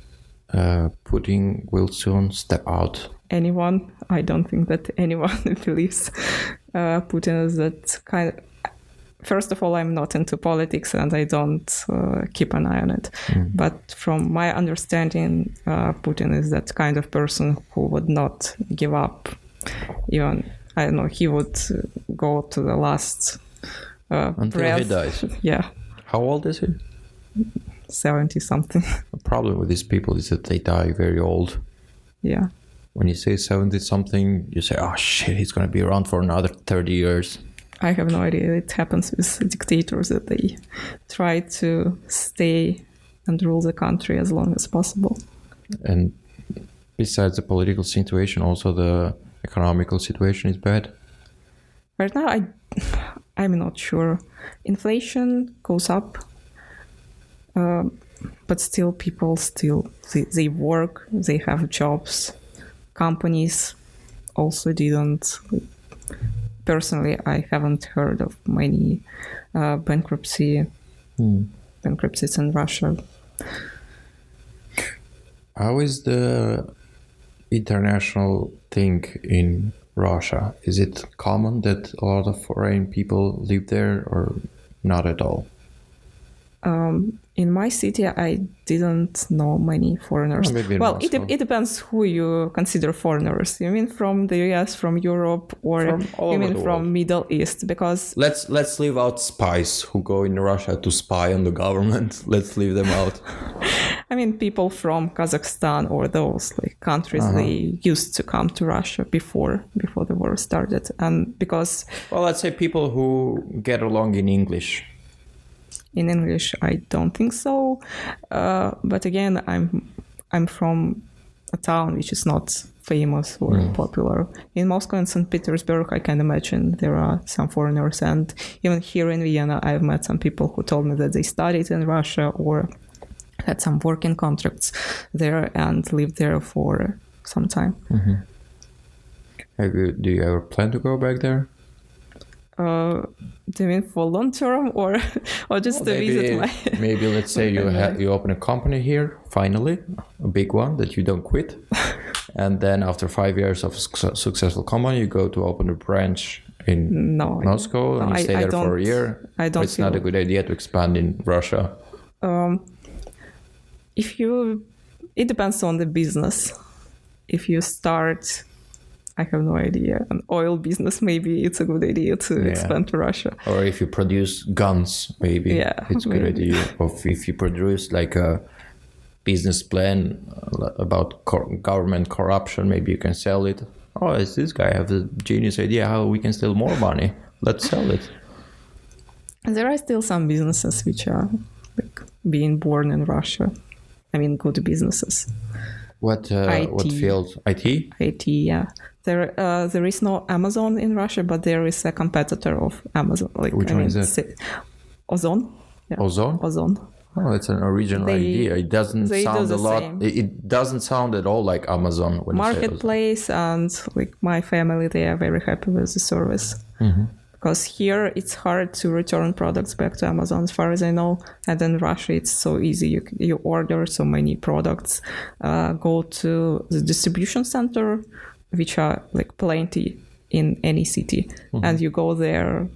Putin will soon step out? Anyone? I don't think that anyone believes Putin is that kind of... First of all, I'm not into politics and I don't keep an eye on it. But from my understanding, Putin is that kind of person who would not give up. Even, I don't know, he would go to the last Until breath. he dies? Yeah. How old is he? 70 something. The problem with these people is that they die very old. Yeah. When you say 70 something, you say, oh shit, he's going to be around for another 30 years. I have no idea. It happens with dictators that they try to stay and rule the country as long as possible. And besides the political situation, also the economical situation is bad. Right now, I'm not sure. Inflation goes up, but still people they work, they have jobs. Companies also didn't. Personally, I haven't heard of many bankruptcies in Russia. How is the international thing in Russia? Is it common that a lot of foreign people live there, or not at all? In my city, I didn't know many foreigners. Well, it depends who you consider foreigners. You mean from the US, from Europe, or you mean from Middle East? Because let's leave out spies who go in Russia to spy on the government. Let's leave them out. I mean, people from Kazakhstan or those like countries, they used to come to Russia before the war started, and because let's say people who get along in English. In English, I don't think so. But again, I'm from a town which is not famous or popular. In Moscow and St. Petersburg, I can imagine there are some foreigners. And even here in Vienna, I've met some people who told me that they studied in Russia or had some working contracts there and lived there for some time. Do you ever plan to go back there? Do you mean for long term or just to visit my... Maybe let's say you open a company here, finally, a big one that you don't quit. And then after 5 years of successful company, you go to open a branch in Moscow and you stay there for a year. It's not a good idea to expand in Russia. It depends on the business. If you start I have no idea. An oil business, maybe it's a good idea to expand to Russia. Or if you produce guns, maybe it's a good idea. Or if you produce like a business plan about government corruption, maybe you can sell it. Oh, is this guy have a genius idea how we can steal more money? Let's sell it. And there are still some businesses which are like being born in Russia. I mean, good businesses. What field? IT? IT, yeah. There is no Amazon in Russia, but there is a competitor of Amazon. Like, which one is that? Ozon. Yeah. Ozon? Oh, it's an original idea. It doesn't sound a lot. It doesn't sound at all like Amazon. When Marketplace, and like my family, they are very happy with the service. Mm-hmm. Because here it's hard to return products back to Amazon, as far as I know. And in Russia, it's so easy. You order so many products, go to the distribution center, which are like plenty in any city. Mm-hmm. And you go there.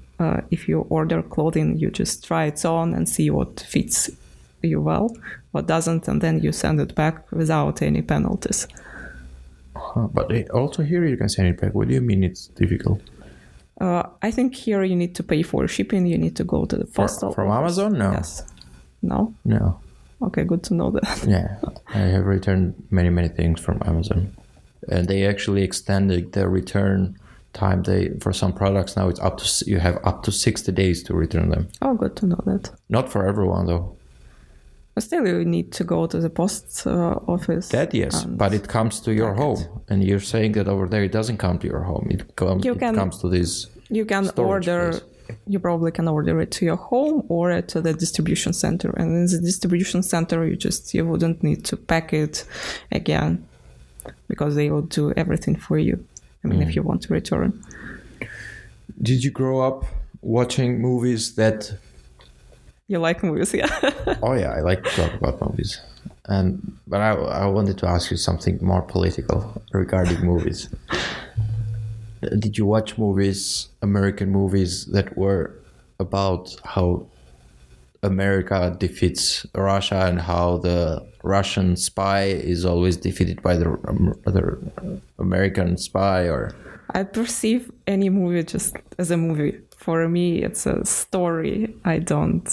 If you order clothing, you just try it on and see what fits you well, what doesn't, and then you send it back without any penalties. But also here you can send it back. What do you mean it's difficult? I think here you need to pay for shipping. You need to go to the postal from office. Amazon? No. Yes. No? No. Okay, good to know that. Yeah, I have returned many things from Amazon. And they actually extended the return time. For some products now, you have up to 60 days to return them. Oh, good to know that. Not for everyone, though. But still, you need to go to the post office. That yes, but it comes to your home, and you're saying that over there it doesn't come to your home. It comes to this. You can order. Place. You probably can order it to your home or to the distribution center. And in the distribution center, you wouldn't need to pack it again, because they will do everything for you. I mean, if you want to return. Did you grow up watching movies that? You like movies, yeah? Oh yeah, I like to talk about movies. But I wanted to ask you something more political regarding movies. Did you watch American movies that were about how America defeats Russia and how the Russian spy is always defeated by the other American spy? Or I perceive any movie just as a movie. For me, it's a story. I don't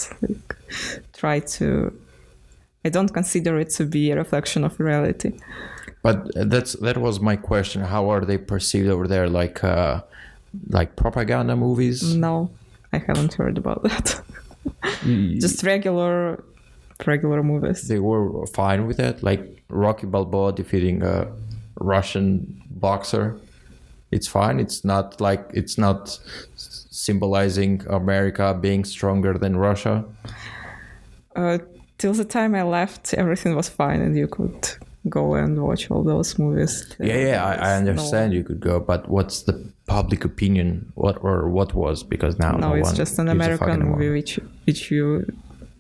consider it to be a reflection of reality. But that was my question. How are they perceived over there? Like propaganda movies? No, I haven't heard about that. Just regular movies. They were fine with that, like Rocky Balboa defeating a Russian boxer. It's fine. It's not symbolizing America being stronger than Russia. Till the time I left, everything was fine, and you could go and watch all those movies. I understand you could go, but what's the public opinion? What was? Because now no it's just an American movie which you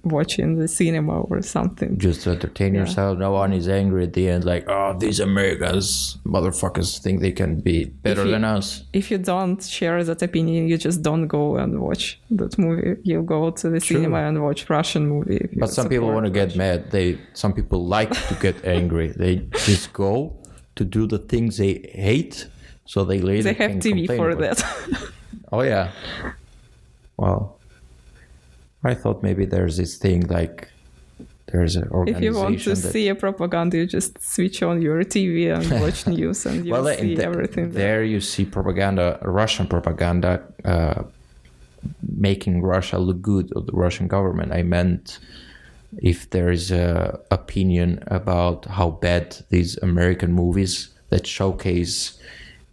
watch in the cinema or something. Just to entertain yourself. No one is angry at the end, like, oh, these Americans, motherfuckers, think they can be better than us. If you don't share that opinion, you just don't go and watch that movie. You go to the cinema and watch Russian movie. But some people want to get mad. Some people like to get angry. They just go to do the things they hate, so they later have TV for that. Oh yeah. Well, I thought maybe there's this thing like there's an organization. If you want to see a propaganda, you just switch on your TV and watch news, and you see everything. There you see propaganda, Russian propaganda, making Russia look good, or the Russian government. I meant if there is an opinion about how bad these American movies that showcase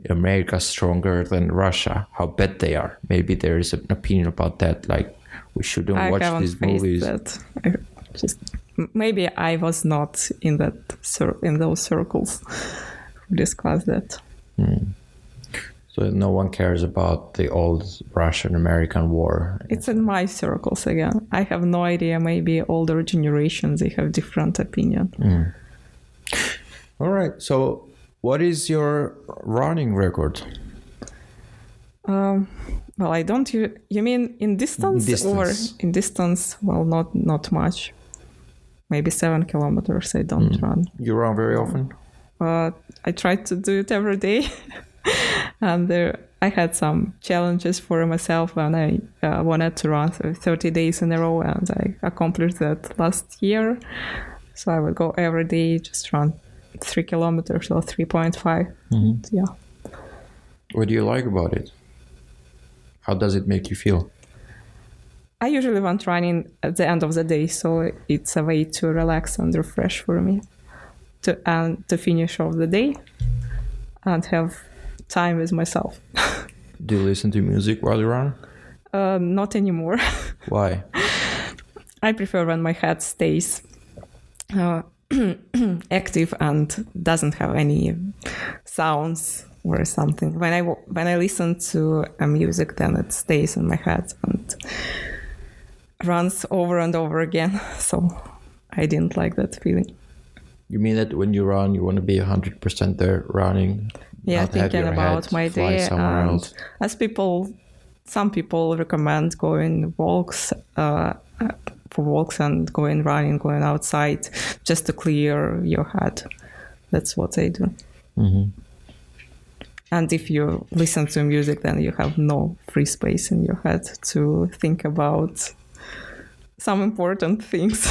America stronger than Russia, how bad they are. Maybe there is an opinion about that, like, we shouldn't watch these movies. Maybe I was not in those circles who discuss that. So no one cares about the old Russian-American war. It's in my circles again. I have no idea. Maybe older generations, they have different opinion. All right. So what is your running record? Well, I don't. You mean in distance or in distance? Well, not much. Maybe 7 kilometers. I don't run. You run very often? I try to do it every day. And I had some challenges for myself when I wanted to run 30 days in a row, and I accomplished that last year. So I would go every day, just run 3 kilometers or 3.5. Yeah. What do you like about it? How does it make you feel? I usually want running at the end of the day, so it's a way to relax and refresh for me, to finish off the day and have time with myself. Do you listen to music while you run? Not anymore. Why? I prefer when my head stays active and doesn't have any sounds or something. When I listen to a music, then it stays in my head and runs over and over again. So I didn't like that feeling. You mean that when you run, you want to be 100% there running? Yeah, thinking about my day. And else. As some people recommend going walks, for walks and going running, going outside, just to clear your head. That's what I do. Mm-hmm. And if you listen to music, then you have no free space in your head to think about some important things.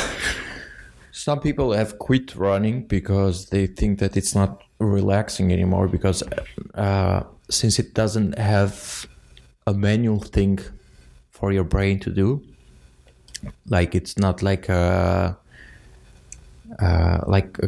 Some people have quit running because they think that it's not relaxing anymore, because since it doesn't have a manual thing for your brain to do, like it's not like a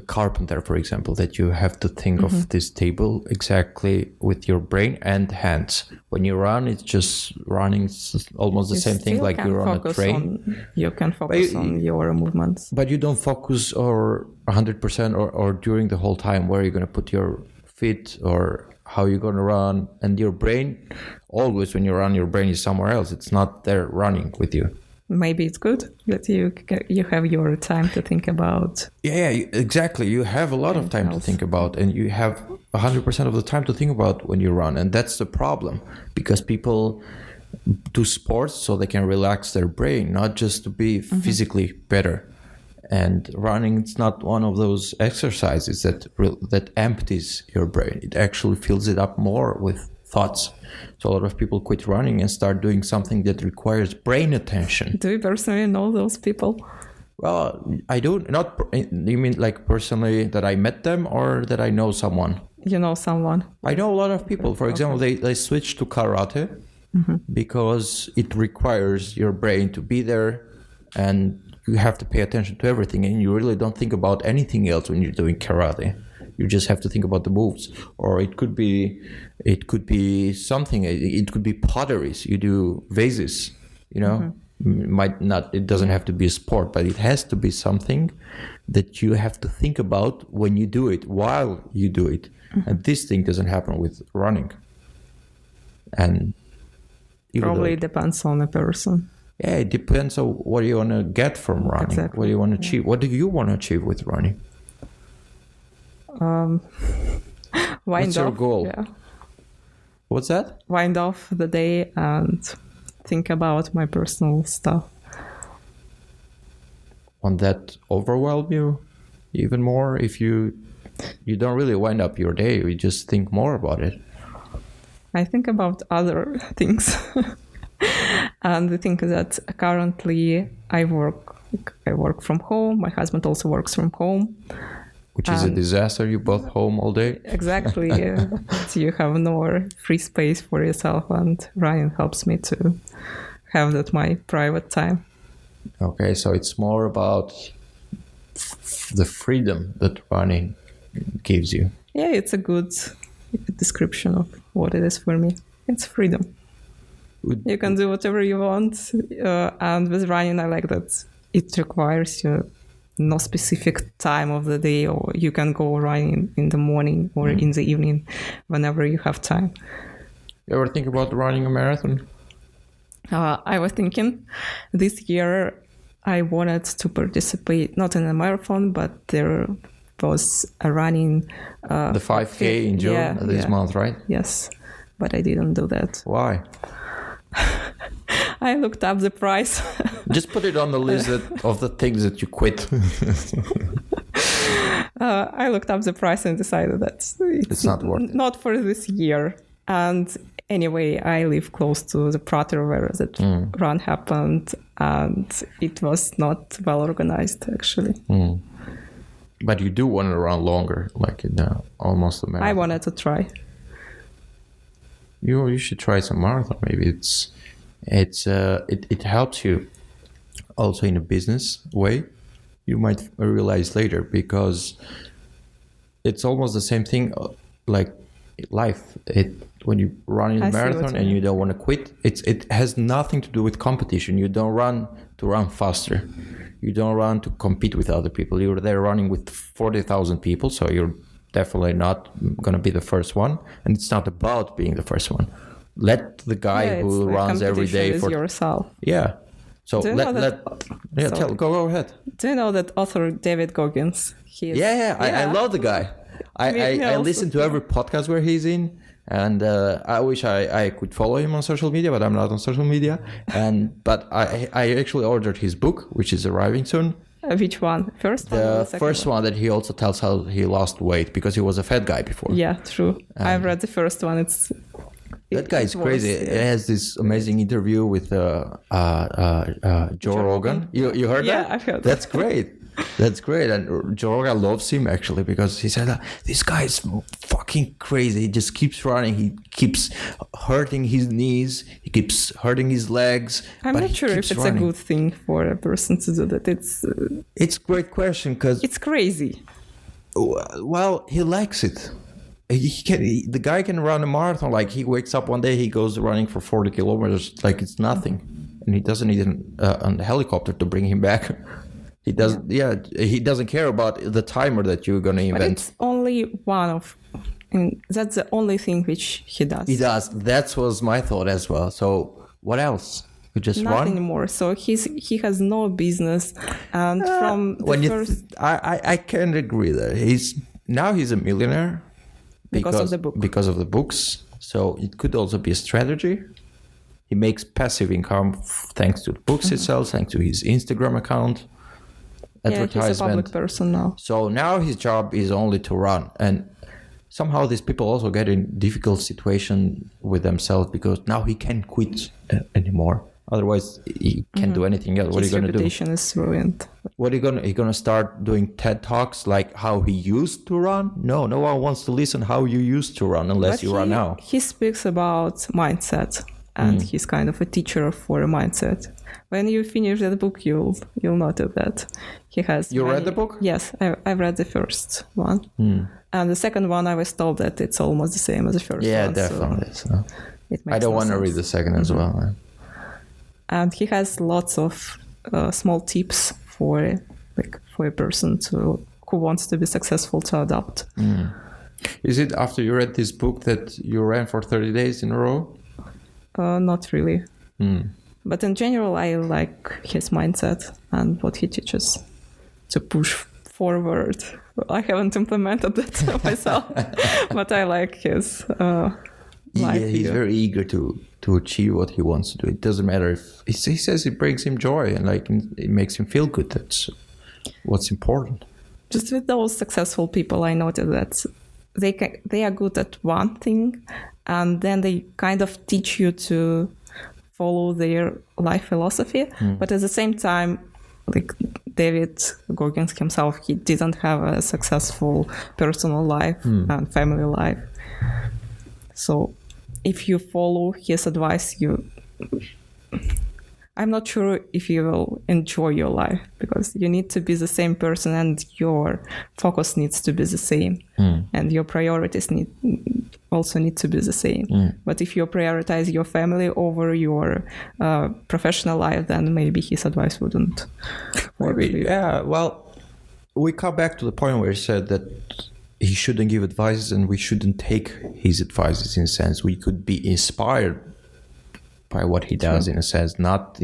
carpenter, for example, that you have to think of this table exactly with your brain and hands. When you run, it's just running. It's almost the same thing, like you're on a train. You can focus on your movements. But you don't focus or 100% or during the whole time where you're going to put your feet or how you're going to run. And your brain, always when you run, your brain is somewhere else. It's not there running with you. Maybe it's good that you have your time to think about. Yeah, exactly. You have a lot of time to think about, and you have 100% of the time to think about when you run. And that's the problem, because people do sports so they can relax their brain, not just to be physically better. And running is not one of those exercises that empties your brain. It actually fills it up more with thoughts. So a lot of people quit running and start doing something that requires brain attention. Do you personally know those people? Well, I do not. You mean like personally that I met them, or that I know someone? You know someone. I know a lot of people. For example, they switched to karate because it requires your brain to be there, and you have to pay attention to everything, and you really don't think about anything else when you're doing karate. You just have to think about the moves. Or it could be something. It could be potteries. You do vases, you know. Might not. It doesn't have to be a sport, but it has to be something that you have to think about when you do it, while you do it. And this thing doesn't happen with running. And probably depends on the person. Yeah, it depends on what you want to get from running. Exactly. What do you want to achieve? What do you want to achieve with running? What's your goal? Yeah. What's that? Wind off the day and think about my personal stuff. Won't that overwhelm you even more if you don't really wind up your day? You just think more about it. I think about other things. And I think that currently I work from home. My husband also works from home. Which is a disaster. You're both home all day. Exactly. So you have no free space for yourself, and Ryan helps me to have that my private time. Okay, so it's more about the freedom that running gives you. Yeah, it's a good description of what it is for me. It's freedom. You can do whatever you want, and with running, I like that it requires you no specific time of the day, or you can go running in the morning or in the evening, whenever you have time. You ever think about running a marathon? I was thinking this year I wanted to participate not in a marathon, but there was a running the 5K in June this month, right? Yes, but I didn't do that. Why? I looked up the price. Just put it on the list of the things that you quit. I looked up the price and decided that It's not worth it. Not for this year. And anyway, I live close to the Prater where that run happened, and it was not well organized, actually. But you do want to run longer, like almost a marathon. I wanted to try. You should try some marathon. Maybe it helps you also in a business way. You might realize later, because it's almost the same thing like life. When you run in a marathon and you don't want to quit, it has nothing to do with competition. You don't run to run faster. You don't run to compete with other people. You're there running with 40,000 people, so you're definitely not going to be the first one. And it's not about being the first one. Let the guy who runs every day for yourself. Yeah. So go ahead. Do you know that author David Goggins? I love the guy. I listen to every podcast where he's in, and I wish I could follow him on social media, but I'm not on social media. But I actually ordered his book, which is arriving soon. Which one? First one? The first one that he also tells how he lost weight, because he was a fat guy before. Yeah, true. I've read the first one. That guy is crazy. It has this amazing interview with Joe Rogan. You heard that? Yeah, I've heard that. That's great. That's great. And Joe Rogan loves him, actually, because he said, this guy is fucking crazy. He just keeps running. He keeps hurting his knees. He keeps hurting his legs. I'm not sure if it's running. A good thing for a person to do that. It's a great question, because... It's crazy. Well, he likes it. The guy can run a marathon. Like, he wakes up one day, he goes running for 40 kilometers like it's nothing. And he doesn't need a helicopter to bring him back. He doesn't. Yeah, he doesn't care about the timer that you're gonna invent. But it's only one of. That's the only thing which he does. He does. That was my thought as well. So what else? You just run? Nothing more. So he has no business. And from the first, I can't agree there. He's a millionaire because of the book. Because of the books. So it could also be a strategy. He makes passive income thanks to the books itself, thanks to his Instagram account. Advertisement. He's a public person now. So now his job is only to run, and somehow these people also get in difficult situation with themselves, because now he can't quit anymore. Otherwise, he can't do anything else. What are you going to do? His reputation is ruined. What are you going to start doing TED Talks like how he used to run? No one wants to listen how you used to run unless you run now. He speaks about mindset, and he's kind of a teacher for a mindset. When you finish that book, you'll notice that he has. You read the book? Yes, I read the first one, and the second one I was told that it's almost the same as the first one. Yeah, definitely. So I don't want to read the second as well. And he has lots of small tips for a person who wants to be successful to adopt. Is it after you read this book that you ran for 30 days in a row? Not really. But in general, I like his mindset and what he teaches to push forward. I haven't implemented that myself, but I like his life. He's very eager to achieve what he wants to do. It doesn't matter if he says it brings him joy and it makes him feel good. That's what's important. Just with those successful people, I noticed that they are good at one thing, and then they kind of teach you to follow their life philosophy. But at the same time, like David Goggins himself, he didn't have a successful personal life and family life. So if you follow his advice, I'm not sure if you will enjoy your life, because you need to be the same person and your focus needs to be the same and your priorities also need to be the same. But if you prioritize your family over your professional life, then maybe his advice wouldn't work. Yeah, well, we come back to the point where he said that he shouldn't give advices and we shouldn't take his advices in a sense. We could be inspired by what he does in a sense, not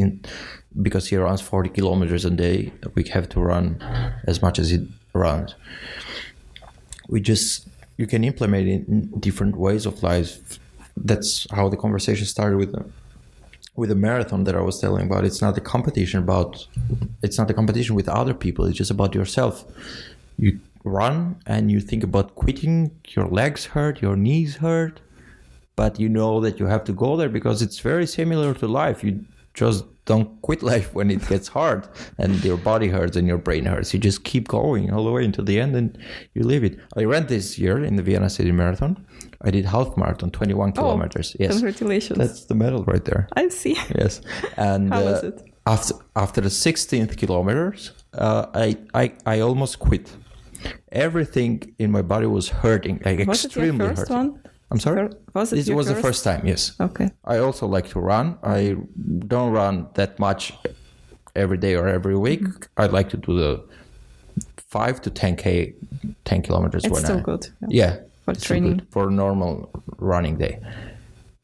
because he runs 40 kilometers a day. We have to run as much as he runs. You can implement it in different ways of life. That's how the conversation started with the marathon that I was telling about. It's not a competition with other people. It's just about yourself. run and you think about quitting, your legs hurt, your knees hurt, but you know that you have to go there because it's very similar to life. You just don't quit life when it gets hard and your body hurts and your brain hurts. You just keep going all the way until the end and you live it. I ran this year in the Vienna City Marathon. I did half marathon, 21 kilometers. Yes. Congratulations. That's the medal right there. I see. Yes. And how was it? After the 16th kilometers, I almost quit. Everything in my body was hurting, like was extremely it your first hurting. one? I'm sorry? This was the first time, yes. Okay. I also like to run. I don't run that much every day or every week. I like to do the 5 to 10 kilometers. It's still good. Yeah. For training. Good for a normal running day.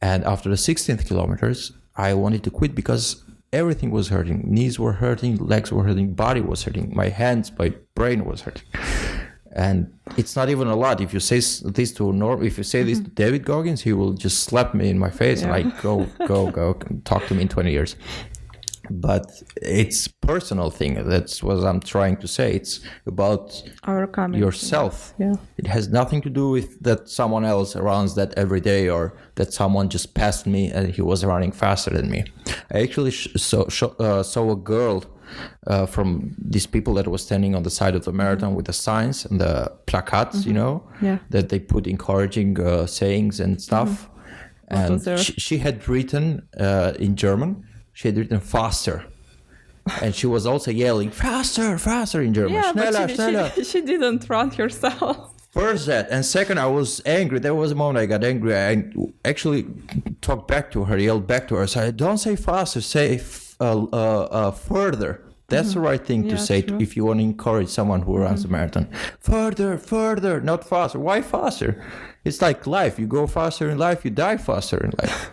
And after the 16th kilometers, I wanted to quit because everything was hurting. Knees were hurting, legs were hurting, body was hurting. My hands, my brain was hurting. And it's not even a lot. If you say this to David Goggins, he will just slap me in my face and like, go, talk to me in 20 years. But it's personal thing. That's what I'm trying to say. It's about yourself. Yeah. It has nothing to do with that someone else runs that every day or that someone just passed me and he was running faster than me. I actually saw a girl from these people that was standing on the side of the marathon with the signs and the placards, that they put encouraging sayings and stuff. And she had written in German. She had written faster. And she was also yelling, faster in German. Yeah, schneller, but schneller. She didn't run herself. First that. And second, I was angry. There was a moment I got angry. I actually talked back to her, yelled back to her. So I don't say faster, say further. That's the right thing to say if you want to encourage someone who runs a marathon. Further, not faster. Why faster? It's like life. You go faster in life, you die faster in life.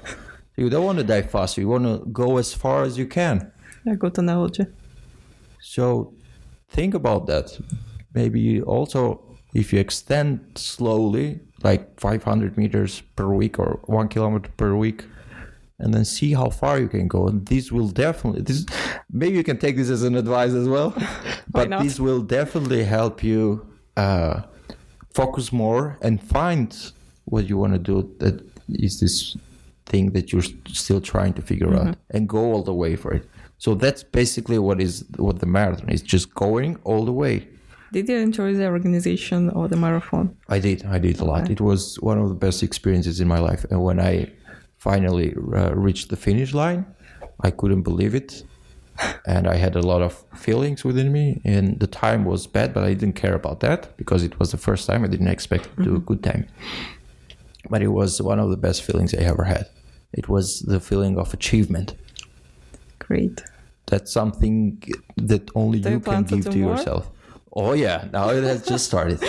You don't want to die faster. You want to go as far as you can. Yeah, good analogy. So think about that. Maybe also if you extend slowly, like 500 meters per week or 1 kilometer per week, and then see how far you can go. And this will maybe you can take this as an advice as well, but this will definitely help you focus more and find what you want to do. That is this thing that you're still trying to figure out and go all the way for it. So that's basically what the marathon is, just going all the way. Did you enjoy the organization or the marathon? I did a lot. Okay. It was one of the best experiences in my life. And when I finally reached the finish line, I couldn't believe it. And I had a lot of feelings within me. And the time was bad, but I didn't care about that because it was the first time. I didn't expect to do a good time. But it was one of the best feelings I ever had. It was the feeling of achievement. Great. That's something that only you can give to yourself. Oh yeah, now it has just started.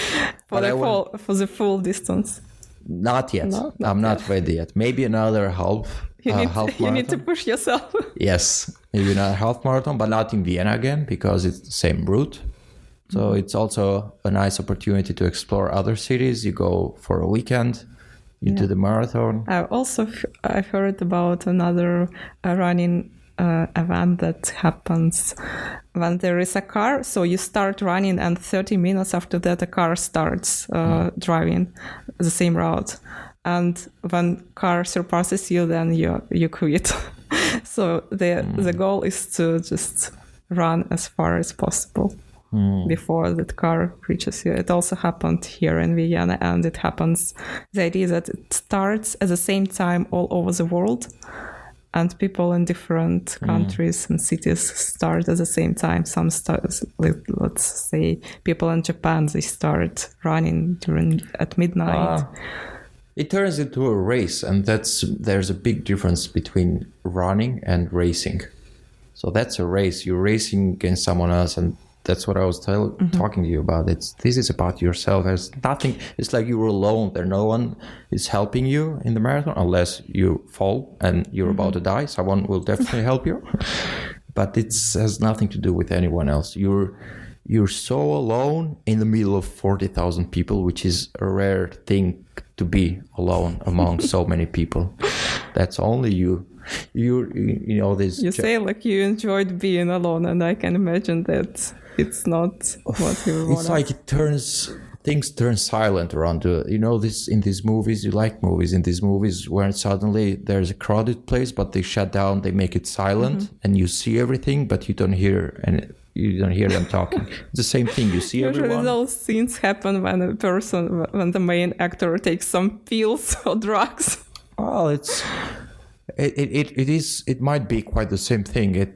For the full distance. Not yet. No, I'm not ready yet. Maybe another half marathon. You need to push yourself. Yes, maybe another half marathon, but not in Vienna again because it's the same route. So it's also a nice opportunity to explore other cities. You go for a weekend. You do the marathon. I've heard about another running event that happens when there is a car. So you start running and 30 minutes after that a car starts driving the same route. And when car surpasses you, then you quit. So the goal is to just run as far as possible. Before that car reaches you. It also happened here in Vienna, and it happens, the idea that it starts at the same time all over the world, and people in different countries and cities start at the same time. Some start, let's say people in Japan, they start running at midnight. It turns into a race, and there's a big difference between running and racing. So that's a race. You're racing against someone else, and that's what I was talking to you about. This is about yourself. There's nothing. It's like you're alone. No one is helping you in the marathon unless you fall and you're about to die. Someone will definitely help you, but it has nothing to do with anyone else. You're so alone in the middle of 40,000 people, which is a rare thing to be alone among so many people. That's only you. You know this. You say like you enjoyed being alone, and I can imagine that it's not what you want. It's like things turn silent around you. You know this in these movies. You like movies in these movies where suddenly there's a crowded place, but they shut down. They make it silent, and you see everything, but you don't hear them talking. It's the same thing. You see Usually everyone. those scenes happen when when the main actor takes some pills or drugs. Well, it might be quite the same thing.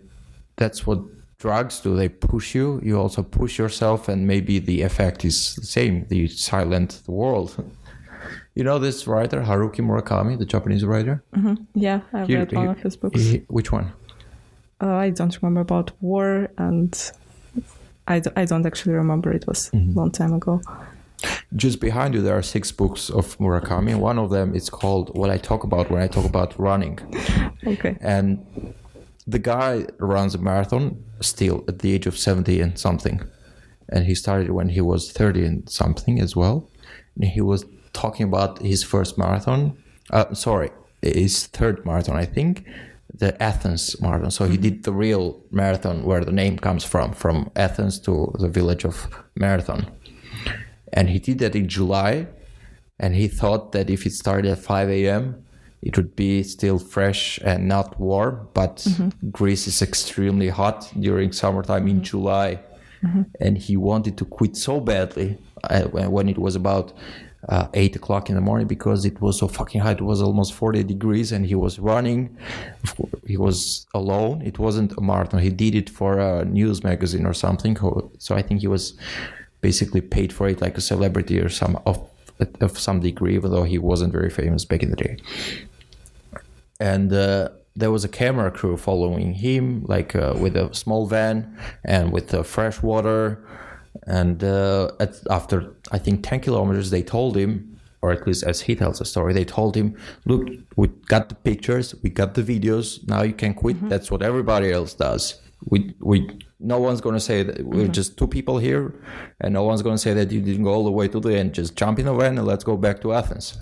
That's what drugs do. They push you. You also push yourself, and maybe the effect is the same. You silent the world. You know this writer Haruki Murakami, the Japanese writer. Mm-hmm. Yeah, I've read one of his books. Which one? I don't remember about war, and I don't actually remember. It was a long time ago. Just behind you, there are 6 books of Murakami. One of them is called What I Talk About When I Talk About Running. Okay. And the guy runs a marathon still at the age of 70 and something. And he started when he was 30 and something as well. And he was talking about his first marathon. His third marathon, I think. The Athens marathon. So he did the real marathon where the name comes from Athens to the village of Marathon. And he did that in July, and he thought that if it started at 5 a.m., it would be still fresh and not warm. But Greece is extremely hot during summertime in July. And he wanted to quit so badly when it was about 8 o'clock in the morning, because it was so fucking hot. It was almost 40 degrees, and he was running. He was alone. It wasn't a marathon. He did it for a news magazine or something. So I think he was basically paid for it like a celebrity or of some degree, even though he wasn't very famous back in the day. And there was a camera crew following him, like with a small van and with fresh water. And after, I think, 10 kilometers, they told him, or at least as he tells the story, they told him, look, we got the pictures, we got the videos, now you can quit. That's what everybody else does. No one's going to say that we're just 2 people here, and no one's going to say that you didn't go all the way to the end. Just jump in a van and let's go back to Athens.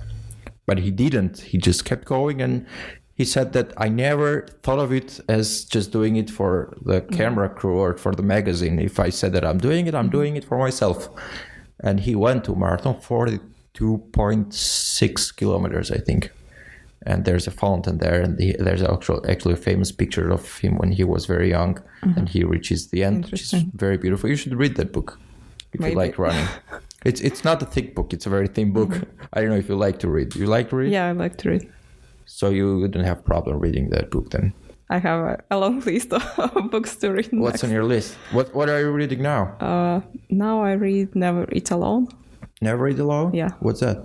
But he didn't. He just kept going, and he said that I never thought of it as just doing it for the camera crew or for the magazine. If I said that I'm doing it for myself. And he went to marathon 42.6 kilometers, I think. And there's a fountain there, and there's actually a famous picture of him when he was very young, and he reaches the end, which is very beautiful. You should read that book if you like running. It's not a thick book; it's a very thin book. I don't know if you like to read. You like to read? Yeah, I like to read. So you don't have problem reading that book then? I have a long list of books to read. What's on your list? What are you reading now? Now I read Never Eat Alone. Never Eat Alone? Yeah. What's that?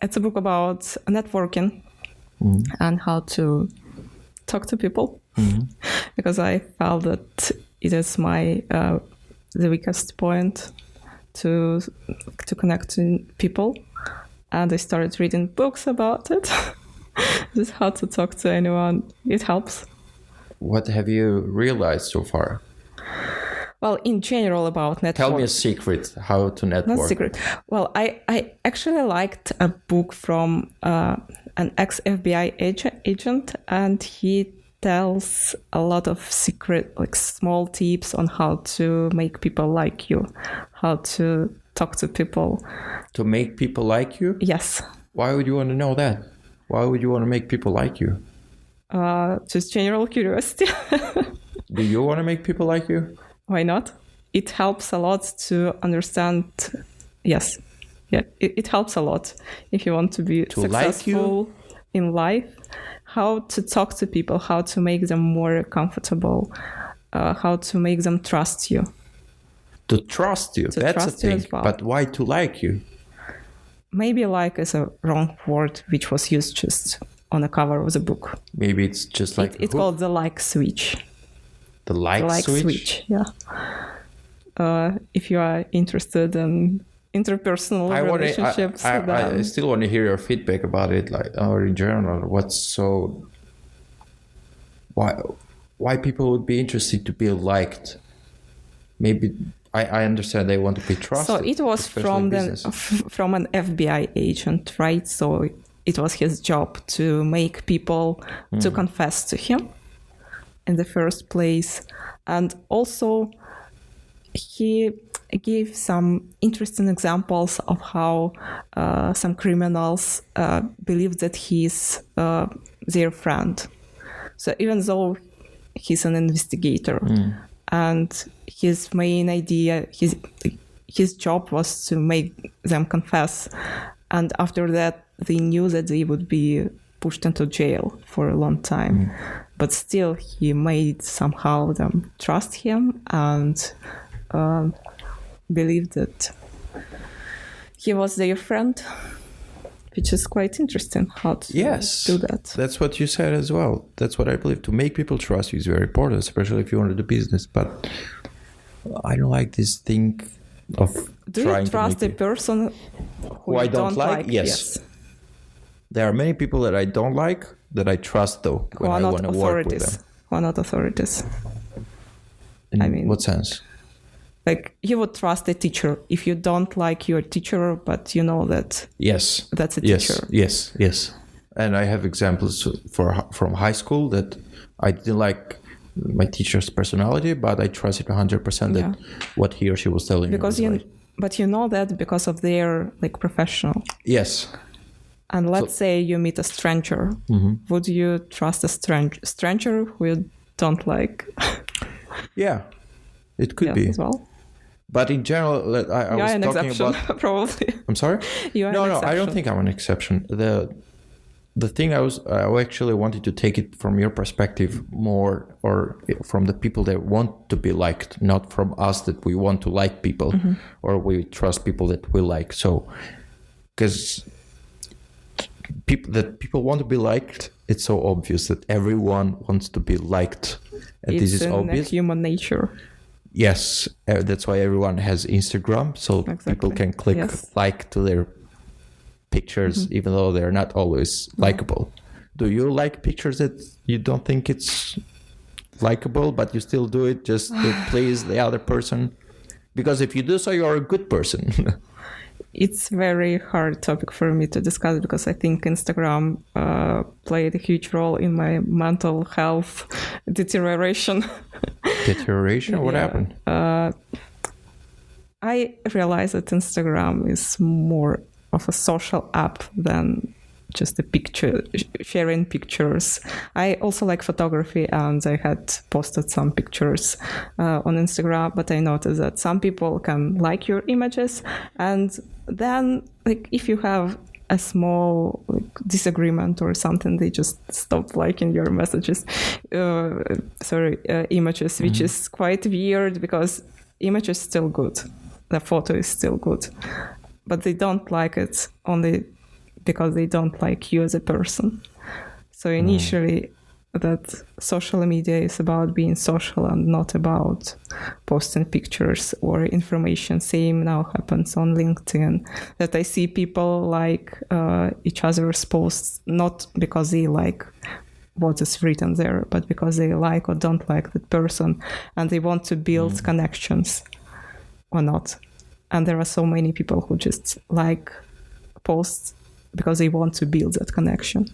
It's a book about networking and how to talk to people, because I felt that it is my the weakest point to connect to people, and I started reading books about it. Just how to talk to anyone. It helps. What have you realized so far? Well, in general about network. Tell me a secret, how to network. Not secret. Well, I actually liked a book from an ex-FBI agent, and he tells a lot of secret, like small tips on how to make people like you, how to talk to people. To make people like you? Yes. Why would you want to know that? Why would you want to make people like you? Just general curiosity. Do you want to make people like you? Why not? It helps a lot to understand. Yes. Yeah, it helps a lot if you want to be successful in life. How to talk to people, how to make them more comfortable, how to make them trust you. To trust you, that's a thing. Well. But why to like you? Maybe like is a wrong word which was used just on the cover of the book. Maybe it's just like... It's called the like switch. The like switch? Yeah. If you are interested in interpersonal relationships. I still want to hear your feedback about it, like, or in general. Why people would be interested to be liked? Maybe I understand they want to be trusted. So it was from an FBI agent, right? So it was his job to make people to confess to him in the first place. And also he gave some interesting examples of how some criminals believe that he's their friend. So even though he's an investigator and his main idea, his job was to make them confess. And after that, they knew that they would be pushed into jail for a long time. But still, he made somehow them trust him and believe that he was their friend, which is quite interesting how to do that. That's what you said as well. That's what I believe. To make people trust you is very important, especially if you want to do business. But I don't like this thing of do you trust a person who I you don't like? Yes. There are many people that I don't like that I trust, though, when I want to work with them. Who are not authorities. In what sense? Like, you would trust a teacher if you don't like your teacher, but you know that that's a teacher. Yes. And I have examples from high school that I didn't like my teacher's personality, but I trusted 100% that what he or she was telling me was right. But you know that because of their professional. Yes. And let's say you meet a stranger. Would you trust a stranger who you don't like? Yeah, it could be as well. But in general, I was an talking exception, about. probably. I'm sorry. No, I don't think I'm an exception. The thing I actually wanted to take it from your perspective more, or from the people that want to be liked, not from us that we want to like people, or we trust people that we like. So, because people want to be liked, it's so obvious that everyone wants to be liked, and this is obvious. It's human nature. Yes, that's why everyone has Instagram, so people can click like to their pictures, even though they're not always likable. Do you like pictures that you don't think it's likable, but you still do it just to please the other person? Because if you do so, you're a good person. It's very hard topic for me to discuss because I think Instagram played a huge role in my mental health deterioration. Deterioration? What happened? I realized that Instagram is more of a social app than just a picture, sharing pictures. I also like photography, and I had posted some pictures on Instagram, but I noticed that some people can like your images, and then if you have a small disagreement or something, they just stop liking your messages, images, which is quite weird because image is still good, the photo is still good, but they don't like it only because they don't like you as a person. So initially, that social media is about being social and not about posting pictures or information. Same now happens on LinkedIn, that I see people like each other's posts, not because they like what is written there, but because they like or don't like that person, and they want to build connections or not. And there are so many people who just like posts because they want to build that connection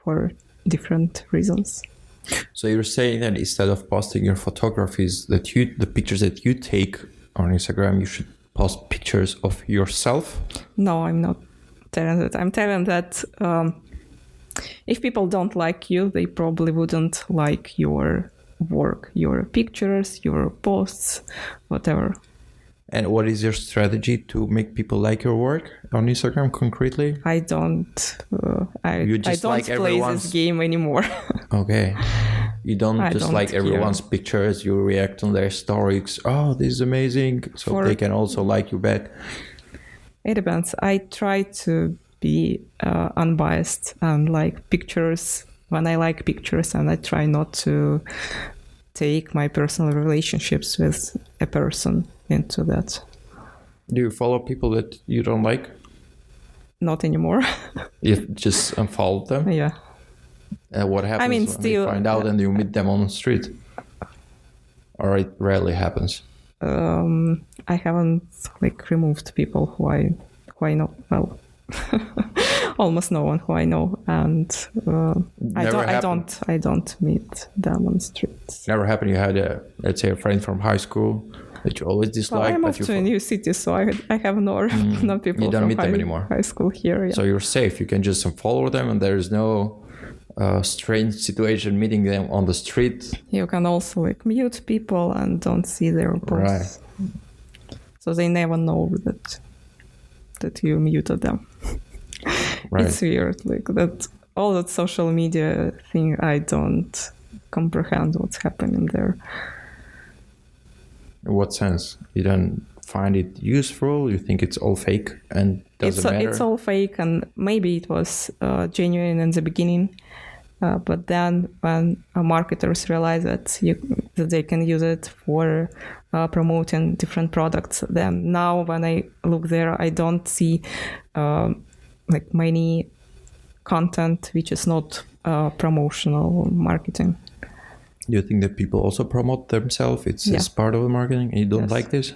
for different reasons. So you're saying that instead of posting your photographies, the pictures that you take on Instagram, you should post pictures of yourself? No, I'm not telling that. I'm telling that if people don't like you, they probably wouldn't like your work, your pictures, your posts, whatever. And what is your strategy to make people like your work on Instagram concretely? I don't. I don't play this game anymore. Okay. You don't like everyone's pictures. You react on their stories. Oh, this is amazing. So they can also like you back. It depends. I try to be unbiased and like pictures when I like pictures, and I try not to take my personal relationships with a person into that. Do you follow people that you don't like? Not anymore. You just unfollow them? Yeah. And what happens when you find out and you meet them on the street? Or it rarely happens? I haven't removed people who I know well. almost no one who I know, and I don't meet them on the streets. Never happened. You had let's say a friend from high school that you always disliked. Well, I moved to a new city, so I have no people you don't from meet them anymore. High school here. Yeah. So you're safe. You can just follow them, and there's no strange situation meeting them on the street. You can also like mute people and don't see their posts. Right. So they never know that you muted them. Right. It's weird, like that. All that social media thing, I don't comprehend what's happening there. In what sense? You don't find it useful? You think it's all fake and doesn't matter? It's all fake, and maybe it was genuine in the beginning, but then when marketers realize that they can use it for promoting different products, then now when I look there, I don't see like many content which is not promotional marketing. Do you think that people also promote themselves? It's part of the marketing, and you don't like this?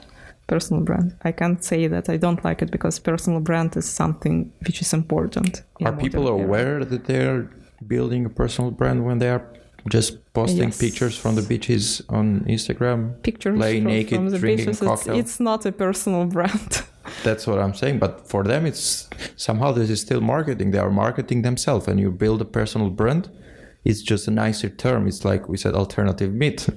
Personal brand. I can't say that I don't like it because personal brand is something which is important. Are people aware that they're building a personal brand when they are just posting pictures from the beaches on Instagram? Pictures playing naked, from the drinking beaches, cocktail? it's not a personal brand. That's what I'm saying. But for them, it's somehow this is still marketing. They are marketing themselves, and you build a personal brand. It's just a nicer term. It's like we said, alternative meat.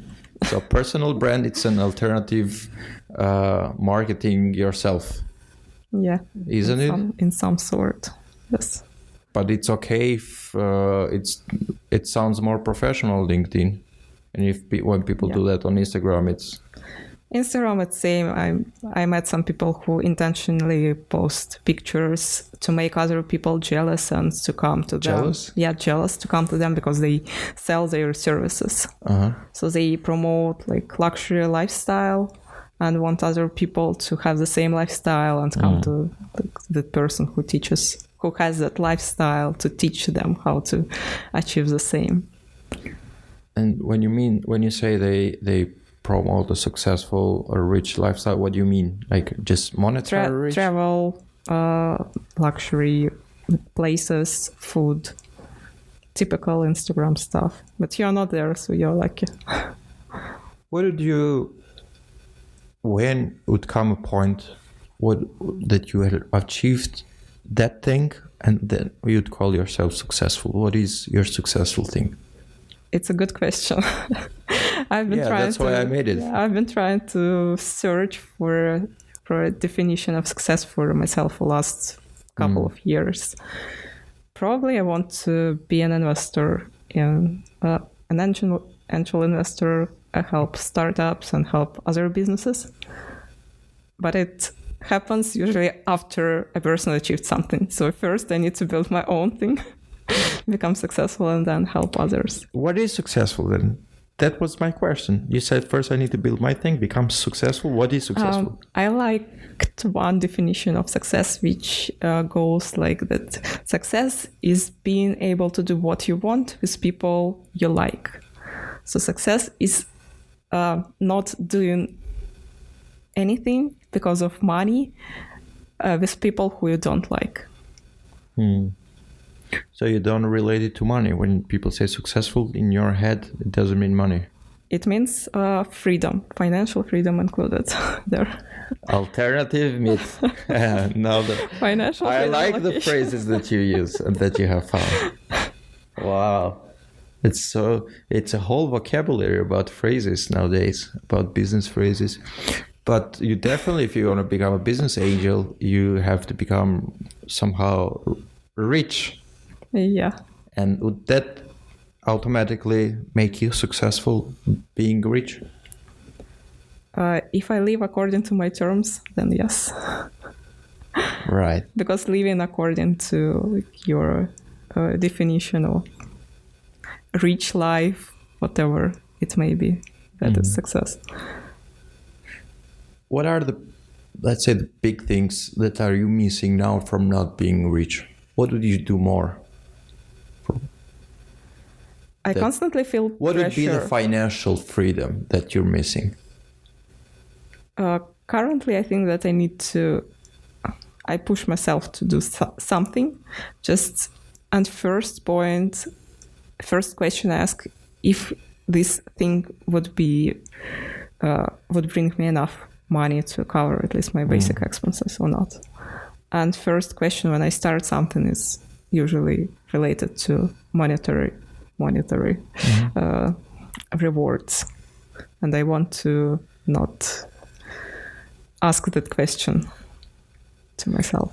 So personal brand, it's an alternative marketing yourself. Yeah. Isn't it? In some sort, yes. But it's okay if it sounds more professional, LinkedIn. And when people do that on Instagram, it's same. I met some people who intentionally post pictures to make other people jealous and to come to jealous? them. Yeah, jealous to come to them because they sell their services. Uh-huh. So they promote like luxury lifestyle and want other people to have the same lifestyle and come to the person who has that lifestyle to teach them how to achieve the same. And when you say they promote a successful or rich lifestyle, what do you mean? Like just monetary rich? Travel, luxury places, food, typical Instagram stuff. But you're not there, so you're lucky. When would come a point that you had achieved that thing and then you'd call yourself successful? What is your successful thing? It's a good question. That's why I made it. Yeah, I've been trying to search for a definition of success for myself for the last couple of years. Probably I want to be an investor, an angel investor. I help startups and help other businesses. But it happens usually after a person achieved something. So first I need to build my own thing, become successful, and then help others. What is successful then? That was my question. You said first I need to build my thing, become successful. What is successful? I liked one definition of success, which goes like that. Success is being able to do what you want with people you like. So success is not doing anything because of money with people who you don't like. So you don't relate it to money. When people say successful in your head, it doesn't mean money. It means freedom, financial freedom included there. Alternative myth. Financial I freedom like allocation. the phrases that you use and that you have found. Wow. It's a whole vocabulary about phrases nowadays, about business phrases. But you definitely, if you want to become a business angel, you have to become somehow rich. Yeah. And would that automatically make you successful being rich? If I live according to my terms, then yes. Right. Because living according to your definition of rich life, whatever it may be, that is success. What are let's say, the big things that are you missing now from not being rich? What would you do more? I constantly feel what pressure. Would be the financial freedom that you're missing? Currently, I think that I need to I push myself to do something. And first question I ask if this thing would bring me enough money to cover at least my basic expenses or not. And first question when I start something is usually related to monetary rewards. And I want to not ask that question to myself.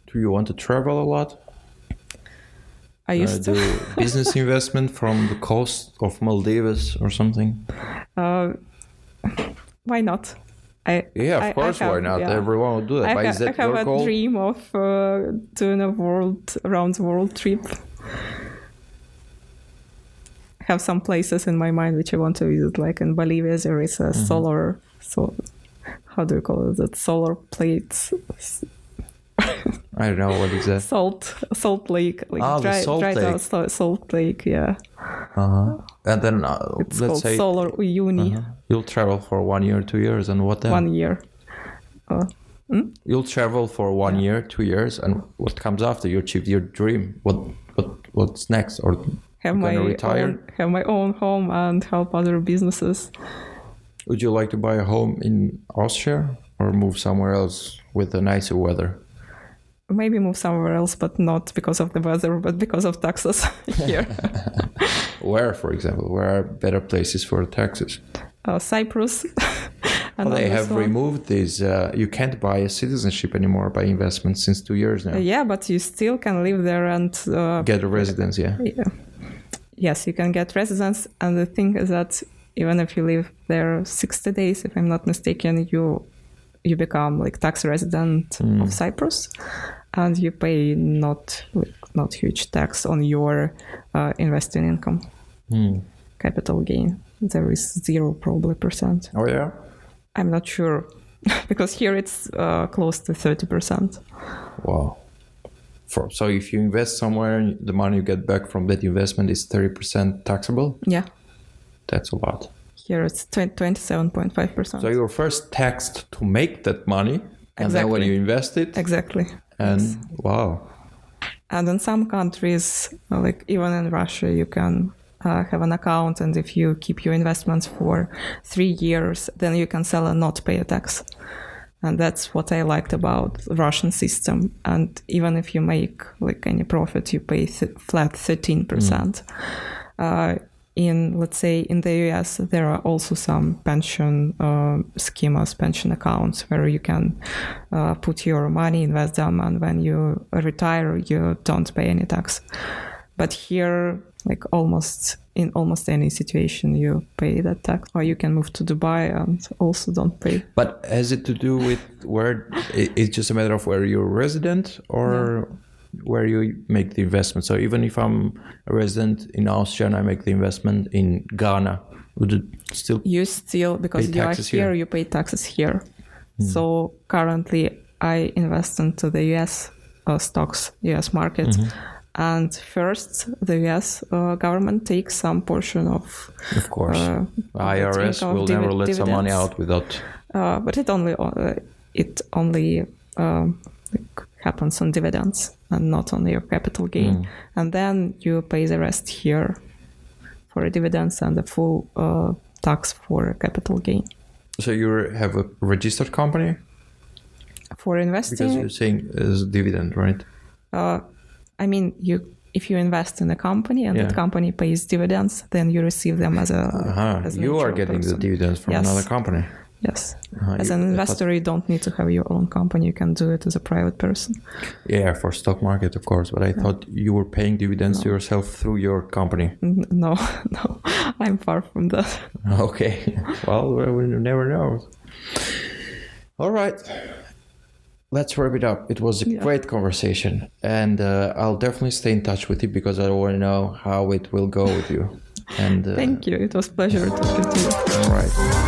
Do you want to travel a lot? I used to do business investment from the coast of Maldives or something. Why not? Of course, why not? Yeah. Everyone will do that. I have a dream of doing a around the world trip. I have some places in my mind which I want to visit, like in Bolivia. There is a solar. So, how do you call it? That solar plates. I don't know what is that. Salt lake, like the salt lake. Salt lake, yeah. And then It's let's called say Solar Uni. You'll travel for 1 year, 2 years, and what then? 1 year. You'll travel for 1 year, 2 years, and what comes after? You achieved your dream. What's next? Or have my own home and help other businesses. Would you like to buy a home in Austria or move somewhere else with a nicer weather? Maybe move somewhere else, but not because of the weather, but because of taxes here. Where, for example? Where are better places for taxes? Cyprus. They have removed these. You can't buy a citizenship anymore by investment since 2 years now. Yeah, but you still can live there and... get a residence, yeah. Yes, you can get residence. And the thing is that even if you live there 60 days, if I'm not mistaken, you become like tax resident of Cyprus, and you pay not huge tax on your investing income, capital gain. There is 0 probably %. Oh yeah, I'm not sure because here it's close to 30%. Wow. So if you invest somewhere, the money you get back from that investment is 30% taxable? Yeah. That's a lot. Here it's 27.5%. So you're first taxed to make that money, and then when you invest it? Exactly. And wow. And in some countries, like even in Russia, you can have an account, and if you keep your investments for 3 years, then you can sell and not pay a tax. And that's what I liked about the Russian system. And even if you make like any profit, you pay flat 13%. Let's say in the US, there are also some pension schemas, pension accounts where you can put your money, invest them, and when you retire, you don't pay any tax. But here, like in almost any situation, you pay that tax, or you can move to Dubai and also don't pay. But has it to do with where it's just a matter of where you're resident or where you make the investment? So even if I'm a resident in Austria and I make the investment in Ghana, would it still because you are here, you pay taxes here. So currently I invest into the US stocks, US market. And first, the US government takes some portion of... Of course. IRS will never let some money out without... But it only happens on dividends and not on your capital gain. And then you pay the rest here for dividends and the full tax for capital gain. So you have a registered company? For investing? Because you're saying it's dividend, right? I mean, if you invest in a company and that company pays dividends, then you receive them as a you are getting the dividends from another company. Yes. As an investor, you don't need to have your own company. You can do it as a private person. Yeah, for stock market, of course. But I thought you were paying dividends to yourself through your company. No, I'm far from that. Okay. Well, we never know. All right. Let's wrap it up. It was a great conversation, and I'll definitely stay in touch with you because I want to know how it will go with you. And thank you. It was a pleasure talking to you. All right.